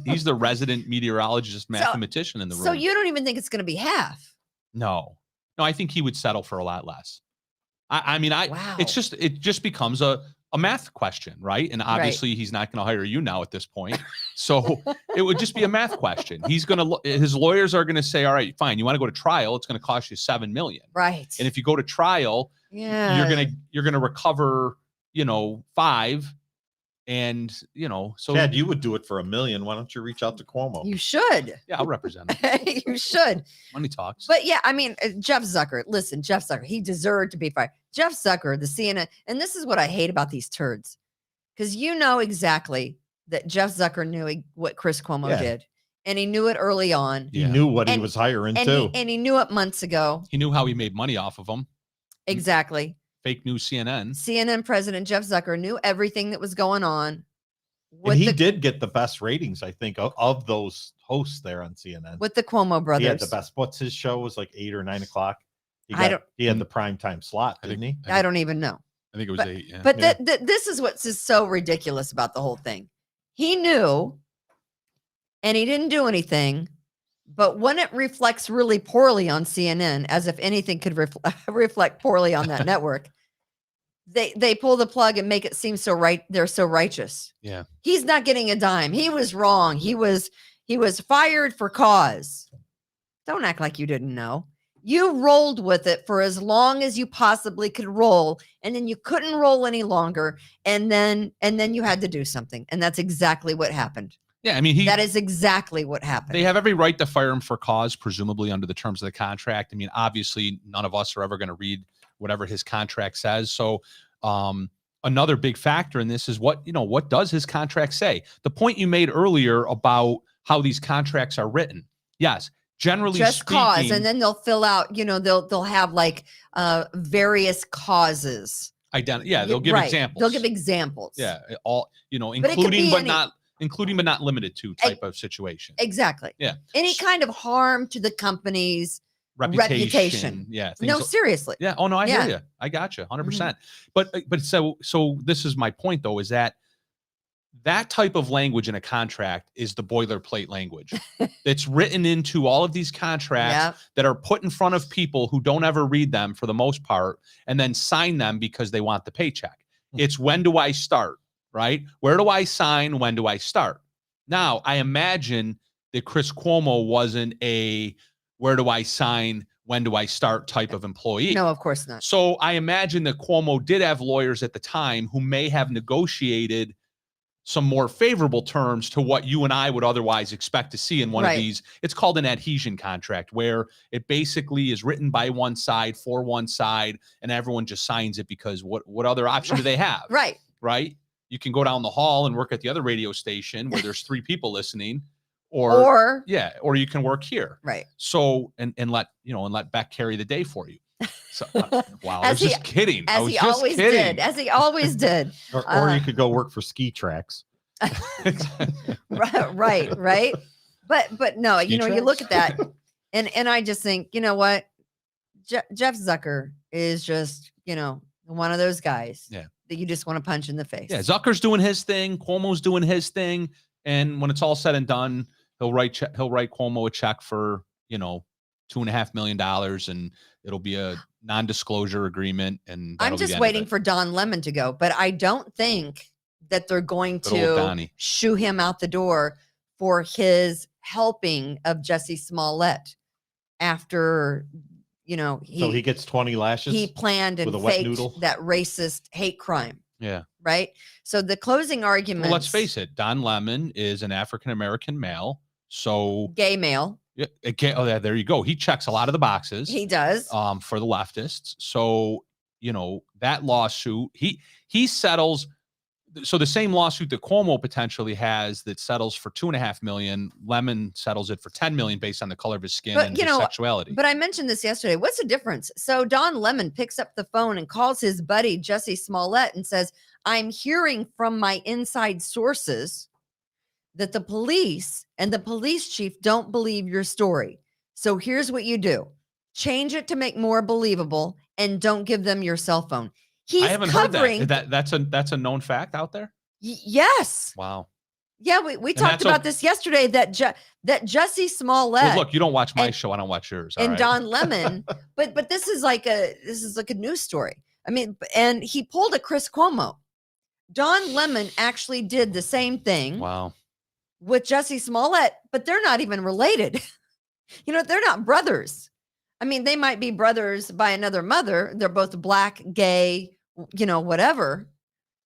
he's the resident meteorologist mathematician in the room. So you don't even think it's going to be half? No, I think he would settle for a lot less. I mean, Wow. it just becomes a math question, right? And obviously he's not going to hire you now at this point. So it would just be a math question. His lawyers are going to say, all right, fine. You want to go to trial? It's going to cost you $7 million. Right. And if you go to trial, yeah, you're going to recover, 5. And, so Chad, you would do it for $1 million. Why don't you reach out to Cuomo? you should. yeah, I'll represent him. You should. Money talks. But yeah, I mean, Jeff Zucker. Listen, Jeff Zucker. He deserved to be fired. Jeff Zucker, the CNN, and this is what I hate about these turds, because you know exactly that Jeff Zucker knew what Chris Cuomo Yeah. did, and he knew it early on, He Yeah. knew what he And- was hiring and too. he knew it months ago. He knew how he made money off of them. Exactly. Fake news CNN. CNN President Jeff Zucker knew everything that was going on. And he did get the best ratings, I think, of those hosts there on CNN. with the Cuomo brothers. He had the best. What's his show? Was like 8 or 9 o'clock. He had the prime time slot, I didn't think- he? I don't even know. I think it was But- 8. Yeah. But Yeah. this is what's just so ridiculous about the whole thing. He knew, and he didn't do anything. But when it reflects really poorly on CNN, as if anything could reflect poorly on that network, they pull the plug and make it seem so right. They're so righteous. Yeah. He's not getting a dime. He was wrong. He was fired for cause. Don't act like you didn't know. You rolled with it for as long as you possibly could roll, and then you couldn't roll any longer, and then you had to do something, and that's exactly what happened. Yeah, I mean, That is exactly what happened. they have every right to fire him for cause, presumably under the terms of the contract. I mean, obviously, none of us are ever going to read whatever his contract says. So another big factor in this is what does his contract say? The point you made earlier about how these contracts are written. Yes, generally just speaking, cause, and then they'll fill out. They'll have like various causes. they'll give Right. examples. They'll give examples. Yeah, all it could including be but any- not including but not limited to type of situation. Exactly. Yeah. Any kind of harm to the company's Reputation. Yeah. No, seriously. Yeah. Oh no, I Yeah. hear you. I got you 100%. But so this is my point though, is that type of language in a contract is the boilerplate language. It's written into all of these contracts that are put in front of people who don't ever read them for the most part, and then sign them because they want the paycheck. It's when do I start, right? Where do I sign? When do I start? Now, I imagine that Chris Cuomo wasn't a where do I sign, when do I start type of employee. No, of course not. So I imagine that Cuomo did have lawyers at the time who may have negotiated some more favorable terms to what you and I would otherwise expect to see in one of these. It's called an adhesion contract, where it basically is written by one side for one side, and everyone just signs it because what other option do they have? Right. You can go down the hall and work at the other radio station where there's 3 people listening, or you can work here. Right. So, and let Beck carry the day for you. So, wow, I was just kidding. As he always did. Or you could go work for ski tracks. right. But no, Ski you tracks? look at that and I just think, you know what? Jeff Zucker is just, one of those guys that you just want to punch in the face. Yeah, Zucker's doing his thing, Cuomo's doing his thing, and when it's all said and done, he'll write Cuomo a check for, $2.5 million, and it'll be a non-disclosure agreement. And I'm just waiting for Don Lemon to go, but I don't think that they're going to shoo him out the door for his helping of Jussie Smollett after, so he gets 20 lashes. He planned and faked that racist hate crime. Yeah. Right. So the closing argument. Well, let's face it. Don Lemon is an African-American male. So gay male. Yeah. Oh, there you go. He checks a lot of the boxes. He does. For the leftists. So, that lawsuit, he settles. So the same lawsuit that Cuomo potentially has that settles for $2.5 million, Lemon settles it for $10 million based on the color of his skin and his sexuality. But I mentioned this yesterday. What's the difference? So Don Lemon picks up the phone and calls his buddy Jussie Smollett and says, "I'm hearing from my inside sources that the police and the police chief don't believe your story. So here's what you do. Change it to make more believable and don't give them your cell phone." I haven't heard that. That's a known fact out there? Yes. Wow. Yeah, we talked about this yesterday, that Jussie Smollett. Well, look, you don't watch my show, I don't watch yours. And Don Lemon, but this is like a news story. I mean, and he pulled a Chris Cuomo. Don Lemon actually did the same thing. Wow. With Jussie Smollett, but they're not even related. They're not brothers. I mean, they might be brothers by another mother. They're both black, gay, whatever.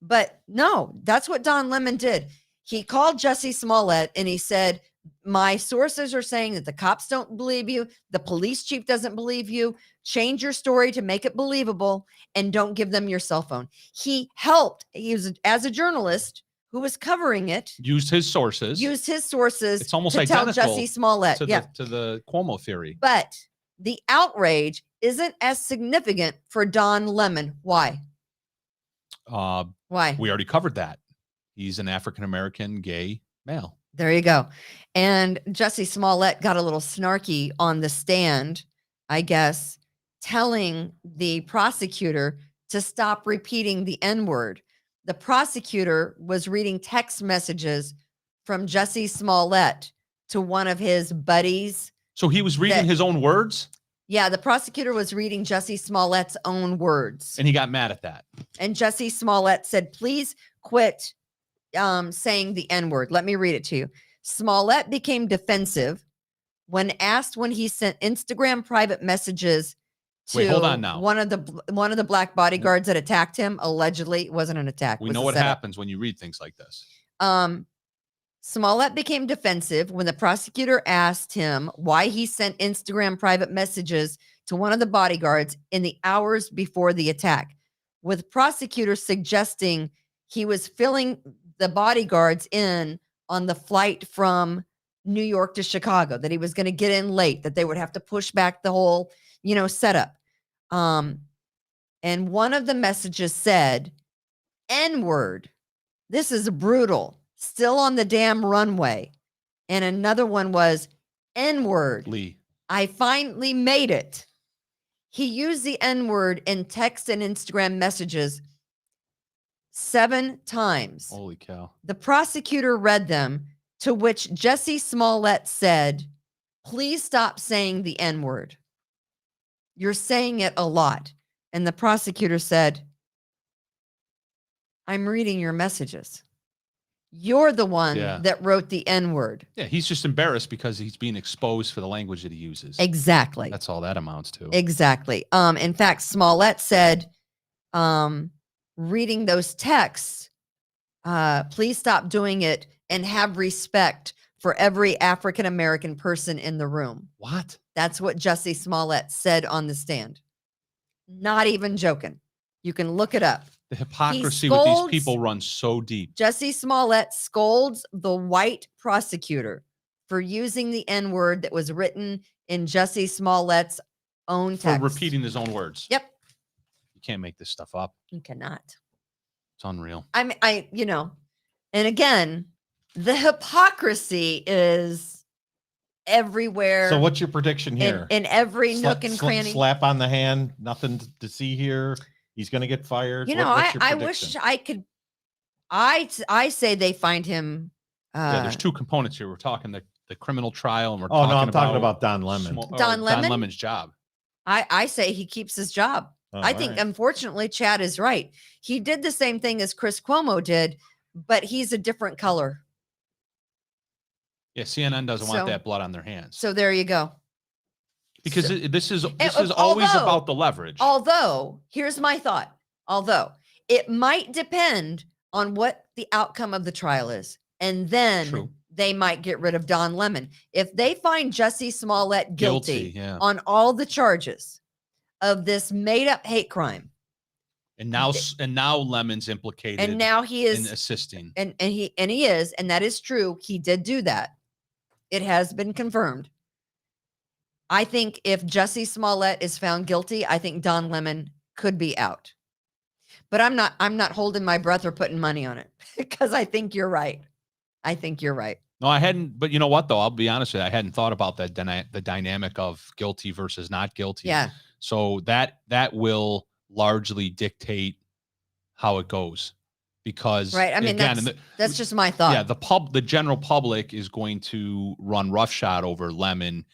But no, that's what Don Lemon did. He called Jussie Smollett and he said, "My sources are saying that the cops don't believe you. The police chief doesn't believe you. Change your story to make it believable and don't give them your cell phone." He helped. He was, as a journalist who was covering it, used his sources. It's almost to tell identical Jussie Smollett to the Cuomo theory. But the outrage isn't as significant for Don Lemon. Why? Why? We already covered that. He's an African-American gay male. There you go. And Jussie Smollett got a little snarky on the stand, I guess, telling the prosecutor to stop repeating the N-word. The prosecutor was reading text messages from Jussie Smollett to one of his buddies. So he was reading his own words? Yeah, the prosecutor was reading Jussie Smollett's own words. And he got mad at that. And Jussie Smollett said, "Please quit saying the N-word." Let me read it to you. Smollett became defensive when asked when he sent Instagram private messages to hold on now. one of the black bodyguards that attacked him. Allegedly, it wasn't an attack. We know what happens when you read things like this. Smollett became defensive when the prosecutor asked him why he sent Instagram private messages to one of the bodyguards in the hours before the attack, with prosecutors suggesting he was filling the bodyguards in on the flight from New York to Chicago, that he was going to get in late, that they would have to push back the whole, setup. And one of the messages said, "N-word. This is brutal. still on the damn runway. And another one was N-word. Lee. I finally made it. He used the N-word in text and Instagram messages 7 times. Holy cow. The prosecutor read them, to which Jesse Smollett said, please stop saying the N-word. You're saying it a lot. And the prosecutor said, I'm reading your messages. You're the one that wrote the N-word. Yeah, he's just embarrassed because he's being exposed for the language that he uses. Exactly. That's all that amounts to. Exactly. In fact, Smollett said, reading those texts, please stop doing it and have respect for every African-American person in the room. What? That's what Jesse Smollett said on the stand. Not even joking. You can look it up. The hypocrisy with these people runs so deep. Jesse Smollett scolds the white prosecutor for using the N-word that was written in Jesse Smollett's own text. For repeating his own words. Yep. You can't make this stuff up. You cannot. It's unreal. And again, the hypocrisy is everywhere. So what's your prediction here? In every nook and cranny. Slap on the hand, nothing to see here. He's going to get fired. I wish I could. I say they find him. There's 2 components here. We're talking the criminal trial, and we're I'm talking about Don Lemon. Don Lemon's job. I say he keeps his job. I think, unfortunately, Chad is right. He did the same thing as Chris Cuomo did, but he's a different color. Yeah, CNN doesn't want that blood on their hands. So there you go. Because this is always about the leverage. Although, here's my thought. Although it might depend on what the outcome of the trial is. And then they might get rid of Don Lemon. If they find Jesse Smollett guilty on all the charges of this made-up hate crime. And now Lemon's implicated. And now he is in assisting. And he is, and that is true. He did do that. It has been confirmed. I think if Jesse Smollett is found guilty, I think Don Lemon could be out. But I'm not holding my breath or putting money on it because I think you're right. No, I hadn't. But you know what, though? I'll be honest with you. I hadn't thought about that the dynamic of guilty versus not guilty. Yeah. So that will largely dictate how it goes. Because right. I mean, again, that's just my thought. Yeah. The general public is going to run roughshod over Lemon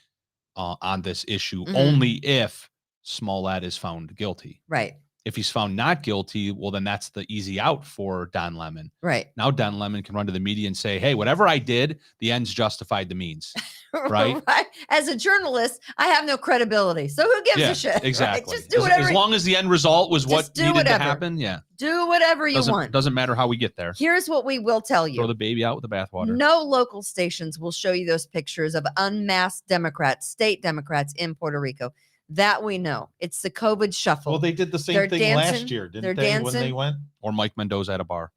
on this issue only if Smollett is found guilty. Right. If he's found not guilty, well, then that's the easy out for Don Lemon. Right. Now Don Lemon can run to the media and say, hey, whatever I did, the ends justified the means. Right? Right. As a journalist, I have no credibility. So who gives a shit? Exactly. Right? Just do whatever. As long as the end result was what needed to happen. Yeah. Do whatever you want. Doesn't matter how we get there. Here's what we will tell you. Throw the baby out with the bathwater. No local stations will show you those pictures of unmasked Democrats, state Democrats in Puerto Rico. That we know. It's the Covet Shuffle. Well, they did the same thing last year, didn't they, when they went? Or Mike Mendoza at a bar.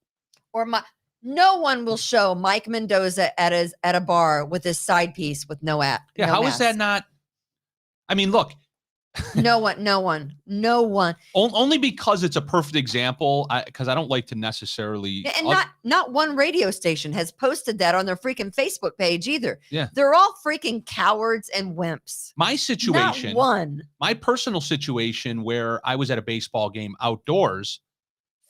No one will show Mike Mendoza at a bar with his side piece with no app. Yeah, how is that not? I mean, look. No one. Only because it's a perfect example. Because I don't like to necessarily. And not one radio station has posted that on their freaking Facebook page either. Yeah, they're all freaking cowards and wimps. My situation, not one. My personal situation, where I was at a baseball game outdoors,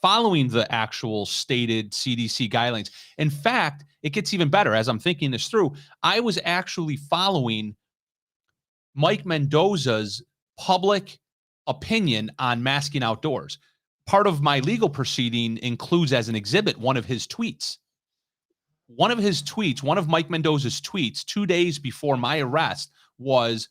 following the actual stated CDC guidelines. In fact, it gets even better as I'm thinking this through. I was actually following Mike Mendoza's public opinion on masking outdoors. Part of my legal proceeding includes as an exhibit one of his tweets. One of Mike Mendoza's tweets 2 days before my arrest was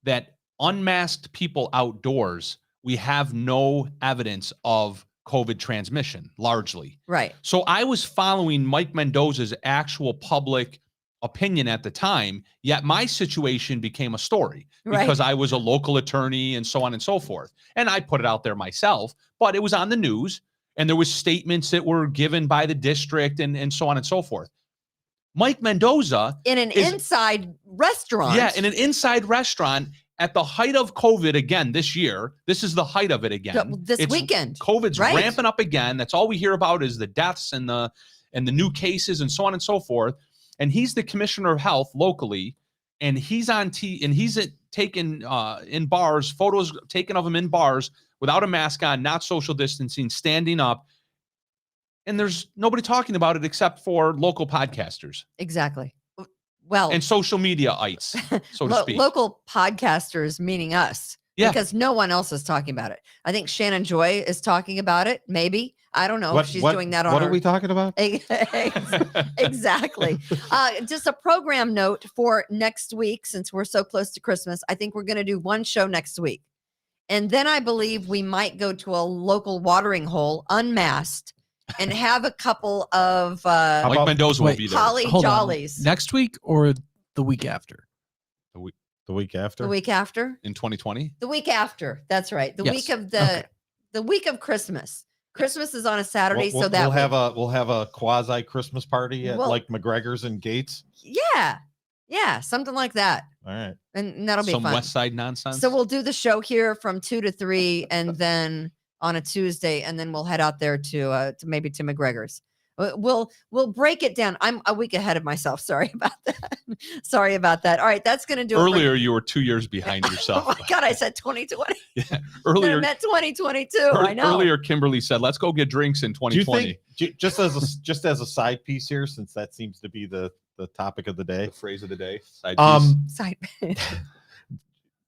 that unmasked people outdoors, we have no evidence of COVID transmission, largely. Right. So I was following Mike Mendoza's actual public opinion at the time, yet my situation became a story because I was a local attorney and so on and so forth. And I put it out there myself, but it was on the news and there was statements that were given by the district and so on and so forth. Mike Mendoza in an inside restaurant. Yeah, in an inside restaurant at the height of COVID again this year. This is the height of it again. This weekend. COVID's ramping up again. That's all we hear about is the deaths and and the new cases and so on and so forth. And he's the commissioner of health locally, and he's on and he's taken in bars, photos taken of him in bars without a mask on, not social distancing, standing up. And there's nobody talking about it except for local podcasters. Exactly. Well, and social media-ites, so to speak. Local podcasters, meaning us. Yeah. Because no one else is talking about it. I think Shannon Joy is talking about it. Maybe. I don't know if she's doing that on What are we talking about? Exactly. Just a program note for next week, since we're so close to Christmas. I think we're going to do one show next week. And then I believe we might go to a local watering hole unmasked and have a couple of Mike Mendoza will be there. Holly Hold on. Jollies. Next week or the week after? The week after? The week after? In 2020? The week after. That's right. The Yes. week of the week of Christmas. Christmas is on a Saturday, We'll so that we'll have a quasi Christmas party at like McGregor's and Gates. Yeah, something like that. All right. And that'll be Some fun. West Side nonsense. So we'll do the show here from 2 to 3 and then on a Tuesday, and then we'll head out there to maybe to McGregor's. We'll break it down. I'm a week ahead of myself. Sorry about that. All right, that's going to do Earlier, you were 2 years behind Oh yourself. my God, I said 2020. Yeah. Earlier, I meant 2022. I know. Earlier, Kimberly said, "Let's go get drinks in 2020." Do you think, just as a side piece here, since that seems to be the topic of the day, The phrase of the day. Side piece. Side.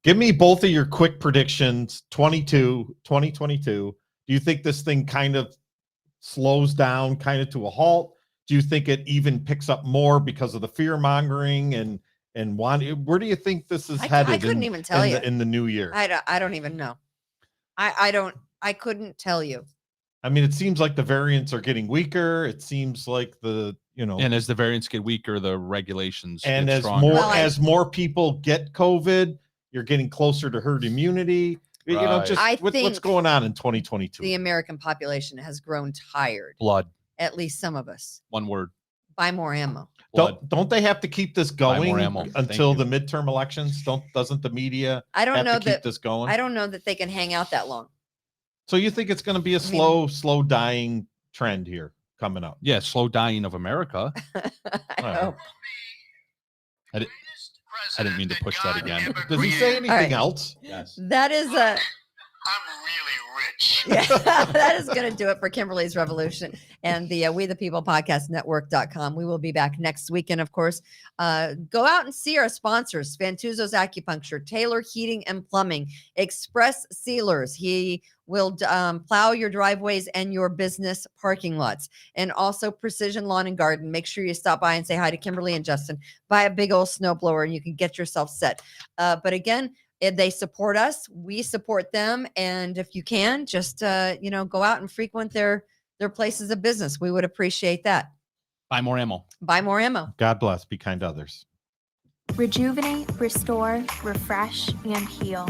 give me both of your quick predictions. 2022. Do you think this thing kind of slows down kind of to a halt? Do you think it even picks up more because of the fear mongering and where do you think this is headed? I couldn't even tell you in the new year. I don't even know. I couldn't tell you. I mean, it seems like the variants are getting weaker. It seems like and as the variants get weaker, the regulations and get as stronger. as more people get COVID, you're getting closer to herd immunity. You know, Right. just I what's think going on in 2022. The American population has grown tired. Blood. At least some of us. One word. Buy more ammo. Blood. Don't they have to keep this Buy more going ammo. Thank until you. the midterm elections? Doesn't the media I don't have know to keep that this going? I don't know that they can hang out that long. So you think it's going to be a slow dying trend here coming up? Yeah, slow dying of America. I All hope. I didn't mean to push that again. Does he say anything right. else? Yes. That is a I'm really rich. yeah, that is going to do it for Kimberly's Revolution and the We the People Podcast Network.com. We will be back next weekend, of course. Go out and see our sponsors: Fantuzzo's Acupuncture, Taylor Heating and Plumbing, Express Sealers. He will plow your driveways and your business parking lots, and also Precision Lawn and Garden. Make sure you stop by and say hi to Kimberly and Justin. Buy a big old snowblower and you can get yourself set. But again, if they support us, we support them. And if you can, just go out and frequent their places of business. We would appreciate that. Buy more ammo. Buy more ammo. God bless. Be kind to others. Rejuvenate, restore, refresh, and heal.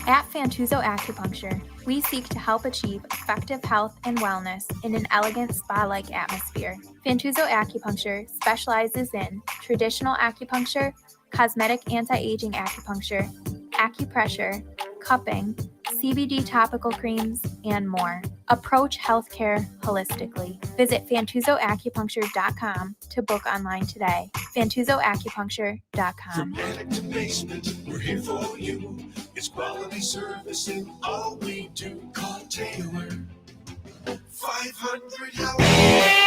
At Fantuzzo Acupuncture, we seek to help achieve effective health and wellness in an elegant spa-like atmosphere. Fantuzzo Acupuncture specializes in traditional acupuncture, cosmetic anti-aging acupuncture, acupressure, cupping, CBD topical creams, and more. Approach healthcare holistically. Visit FantuzzoAcupuncture.com to book online today. FantuzzoAcupuncture.com. From attic to basement, we're here for you. It's quality service in all we do. Call Taylor 500 Howard.